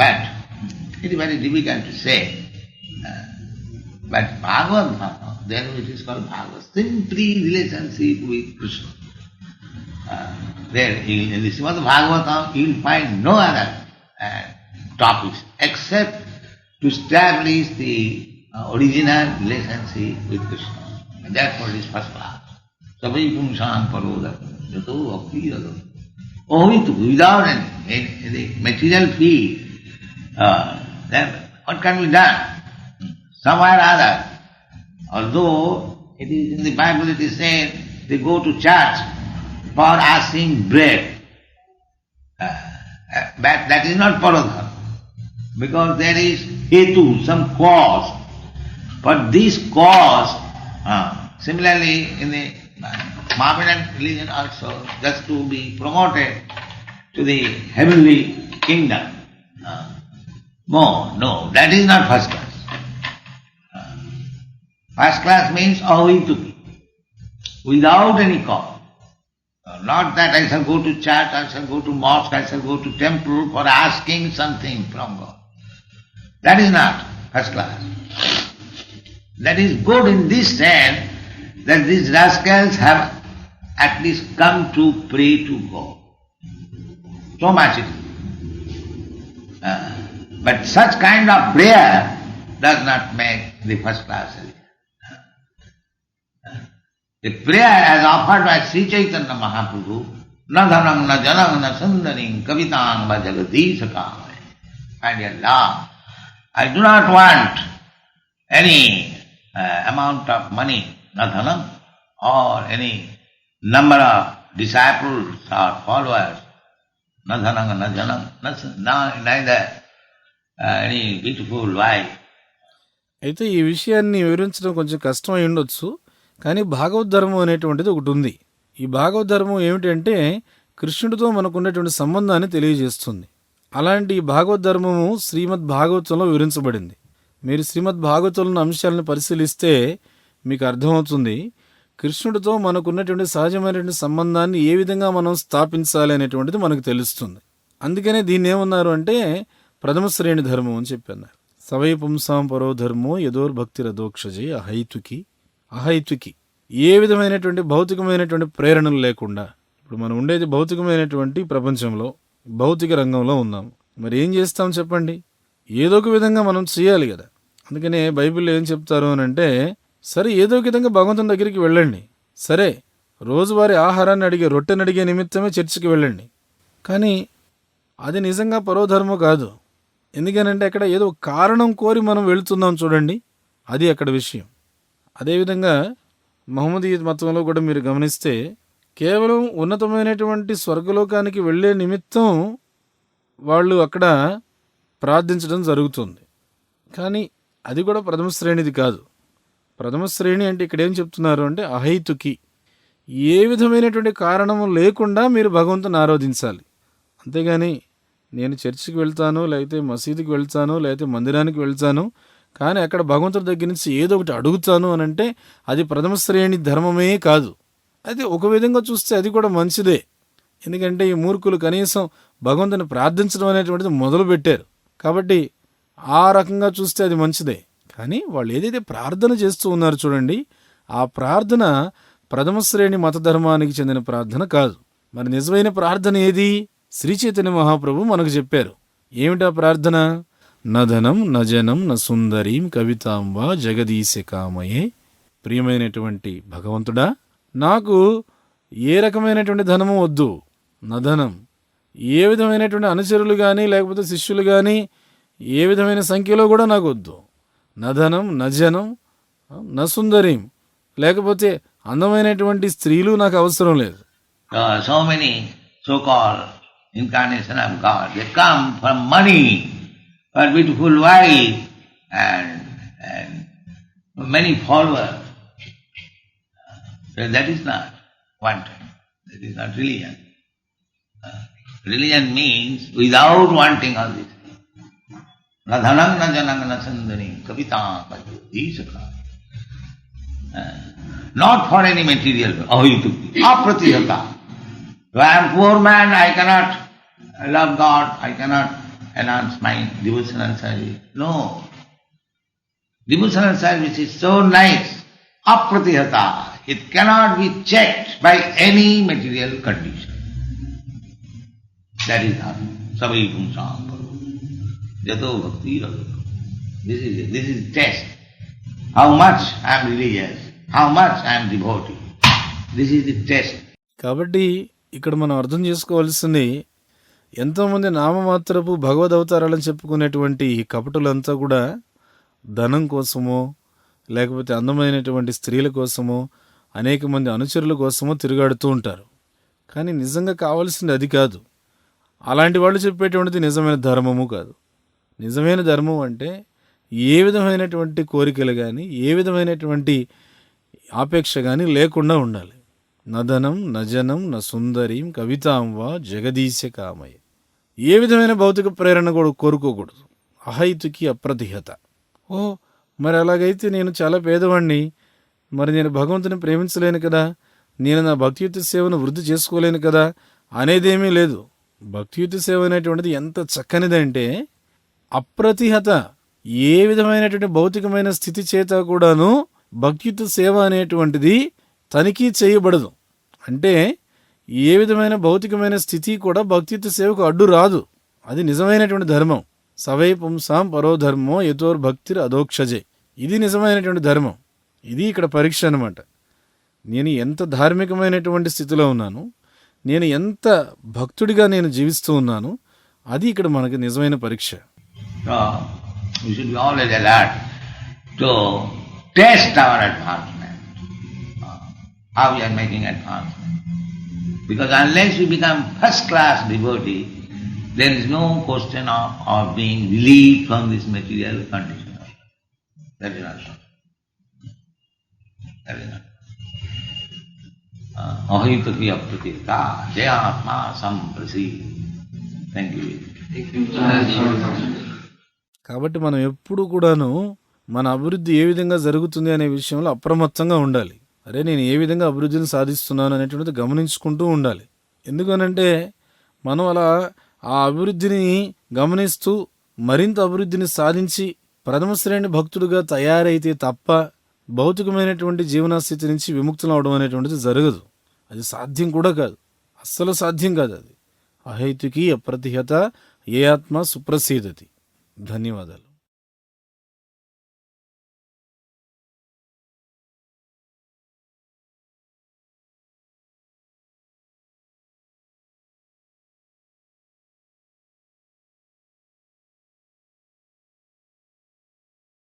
But it is very difficult to say. But Bhagavatam, then it is called Bhagavad, simply relationship with Krishna. There in the Srimad Bhagavatam you will find no other topics except to establish the original relationship with Krishna. And therefore it is first class. Savai pumsam parodham yato bhakti-radho. Only without any material field, then what can be done? Somewhere or other. Although it is in the Bible it is said they go to church for asking bread. But that is not parodham. Because there is hetu, some cause. But this cause, similarly in the Mohammedan religion also, just to be promoted to the heavenly kingdom. No, that is not first class. First class means ahituki, without any cause. Not that I shall go to church, I shall go to mosque, I shall go to temple for asking something from God. That is not first class. That is good in this sense that these rascals have at least come to pray to God. So much it is. But such kind of prayer does not make the first class religion. The prayer as offered by Sri Chaitanya Mahaprabhu, na dhanam na janam na sundaring kavitang va jagadishakam. My dear Lord, I do not want any amount of money, na dhanam, or any number of disciples or followers, na dhanam na janam, neither any beautiful wife. అయితే ఈ విషయాన్ని వివరించడం కొంచెం కష్టమై ఉండొచ్చు, కానీ భాగవత ధర్మం అనేటువంటిది ఒకటి ఉంది. ఈ భాగవత ధర్మం ఏమిటంటే కృష్ణుడితో మనకున్నటువంటి సంబంధాన్ని తెలియజేస్తుంది. అలాంటి ఈ భాగవత ధర్మము శ్రీమద్ భాగవతంలో వివరించబడింది. మీరు శ్రీమద్ భాగవతంలోని అంశాలను పరిశీలిస్తే మీకు అర్థమవుతుంది కృష్ణుడితో మనకున్నటువంటి సహజమైనటువంటి సంబంధాన్ని ఏ విధంగా మనం స్థాపించాలి అనేటువంటిది మనకు తెలుస్తుంది. అందుకనే దీన్ని ఏమన్నారు అంటే ప్రథమ శ్రేణి ధర్మం అని చెప్పన్నారు. సవై పుంసాం పరో ధర్మో యదోర్భక్తిరధోక్షజే అహైతుకి. ఏ విధమైనటువంటి భౌతికమైనటువంటి ప్రేరణలు లేకుండా, ఇప్పుడు మనం ఉండేది భౌతికమైనటువంటి ప్రపంచంలో, భౌతిక రంగంలో ఉన్నాం. మరి ఏం చేస్తాం చెప్పండి? ఏదో ఒక విధంగా మనం చేయాలి కదా. అందుకనే బైబిల్లో ఏం చెప్తారు అని అంటే, సరే ఏదో ఒక విధంగా భగవంతుని దగ్గరికి వెళ్ళండి, సరే రోజువారీ ఆహారాన్ని అడిగే, రొట్టెని అడిగే నిమిత్తమే చర్చికి వెళ్ళండి. కానీ అది నిజంగా పరోధర్మం కాదు. ఎందుకనంటే అక్కడ ఏదో కారణం కోరి మనం వెళుతున్నాం చూడండి, అది అక్కడ విషయం. అదేవిధంగా మహమ్మదీయ మతంలో కూడా మీరు గమనిస్తే కేవలం ఉన్నతమైనటువంటి స్వర్గలోకానికి వెళ్ళే నిమిత్తం వాళ్ళు అక్కడ ప్రార్థించడం జరుగుతుంది. కానీ అది కూడా ప్రథమ శ్రేణిది కాదు. ప్రథమ శ్రేణి అంటే ఇక్కడ ఏం చెప్తున్నారు అంటే అహైతుకి, ఏ విధమైనటువంటి కారణము లేకుండా మీరు భగవంతుని ఆరాధించాలి. అంతేగాని నేను చర్చికి వెళ్తాను, లేకపోతే మసీదుకి వెళ్తాను, లేకపోతే మందిరానికి వెళ్తాను, కానీ అక్కడ భగవంతుడి దగ్గర నుంచి ఏదో ఒకటి అడుగుతాను అని అంటే అది ప్రథమ శ్రేణి ధర్మమే కాదు. అయితే ఒక విధంగా చూస్తే అది కూడా మంచిదే. ఎందుకంటే ఈ మూర్ఖులు కనీసం భగవంతుని ప్రార్థించడం అనేటువంటిది మొదలుపెట్టారు. కాబట్టి ఆ రకంగా చూస్తే అది మంచిదే. కానీ వాళ్ళు ఏదైతే ప్రార్థన చేస్తూ ఉన్నారు చూడండి, ఆ ప్రార్థన ప్రథమ శ్రేణి మత ధర్మానికి చెందిన ప్రార్థన కాదు. మరి నిజమైన ప్రార్థన ఏది? శ్రీ చైతన్య మహాప్రభు మనకు చెప్పారు. ఏమిటా ప్రార్థన? నధనం నజనం న సుందరీం కవితాం వా జగదీశ కామయే. ప్రియమైనటువంటి భగవంతుడా, నాకు ఏ రకమైనటువంటి ధనము వద్దు, నధనం, ఏ విధమైనటువంటి అనుచరులు కానీ లేకపోతే శిష్యులు కానీ ఏ విధమైన సంఖ్యలో కూడా నాకు వద్దు, నధనం నజనం నసుందరీం, లేకపోతే అందమైనటువంటి స్త్రీలు నాకు అవసరం లేదు. So many so-called incarnation of God, they come for money, for beautiful wife and many followers. That is not wanting. That is not religion. Religion means without wanting all this. Na dhanam na janam na sandani kavita kadisaka. Not for any material. Apratihata. So I am poor man, I cannot love God, I cannot enhance my devotional service. No. Devotional service is so nice. Apratihata. It cannot be checked by any material condition. That is how. Sabai pumsam paru. Jato bhakti rato. This is test. How much I am religious, how much I am devotee. This is the test. కాబట్టి ఇక్కడ మనం అర్థం చేసుకోవాల్సింది, ఎంతోమంది నామమాత్రపు భగవద్ అవతారాలను చెప్పుకునేటువంటి ఈ కపటులంతా కూడా ధనం కోసమో లేకపోతే అందమైనటువంటి స్త్రీల కోసమో అనేక మంది అనుచరుల కోసమో తిరుగాడుతూ ఉంటారు. కానీ నిజంగా కావాల్సింది అది కాదు. అలాంటి వాళ్ళు చెప్పేటువంటిది నిజమైన ధర్మము కాదు. నిజమైన ధర్మం అంటే ఏ విధమైనటువంటి కోరికలు కానీ ఏ విధమైనటువంటి ఆపేక్ష కానీ లేకుండా ఉండాలి. నధనం నజనం న సుందరీం కవితాం వా జగదీశ కామయ. ఏ విధమైన భౌతిక ప్రేరణ కూడా కోరుకోకూడదు. అహైతుకి అప్రతిహత. ఓ మరి అలాగైతే నేను చాలా పేదవాణ్ణి, మరి నేను భగవంతుని ప్రేమించలేను కదా, నేను నా భక్తియుత సేవను వృద్ధి చేసుకోలేను కదా అనేదేమీ లేదు. భక్తియుత సేవ అనేటువంటిది ఎంత చక్కనిదంటే అప్రతిహత. ఏ విధమైనటువంటి భౌతికమైన స్థితి చేత కూడాను భక్తియుత సేవ అనేటువంటిది తనిఖీ చేయబడదు. అంటే ఏ విధమైన భౌతికమైన స్థితి కూడా భక్తియుత సేవకు అడ్డు రాదు. అది నిజమైనటువంటి ధర్మం. సవై పుంసాం పరోధర్మో యతోర్ భక్తిర్ అధోక్షజే. ఇది నిజమైనటువంటి ధర్మం. ఇది ఇక్కడ పరీక్ష అన్నమాట. నేను ఎంత ధార్మికమైనటువంటి స్థితిలో ఉన్నాను, నేను ఎంత భక్తుడిగా నేను జీవిస్తూ ఉన్నాను, అది ఇక్కడ మనకి నిజమైన పరీక్ష. We should be always alert to test our advancement, how we are making advancement. Because unless we become first-class devotee, there is no question of being relieved from this material condition. That is not so. That is not. Ahitaki apratita jayatma samprasi. Thank you. కాబట్టి మనం ఎప్పుడు కూడాను మన అభివృద్ధి ఏ విధంగా జరుగుతుంది అనే విషయంలో అప్రమత్తంగా ఉండాలి. అరే నేను ఏ విధంగా అభివృద్ధిని సాధిస్తున్నాను అనేటువంటిది గమనించుకుంటూ ఉండాలి. ఎందుకనంటే మనం అలా ఆ అభివృద్ధిని గమనిస్తూ మరింత అభివృద్ధిని సాధించి ప్రథమ శ్రేణి భక్తుడుగా తయారైతే తప్ప భౌతికమైనటువంటి జీవనస్థితి నుంచి విముక్తులు అవడం అనేటువంటిది జరగదు. అది సాధ్యం కూడా కాదు, అస్సలు సాధ్యం కాదు. అది అహైతుకి అప్రతిహత ఏ ఆత్మ సుప్రసీదతి. ధన్యవాదాలు.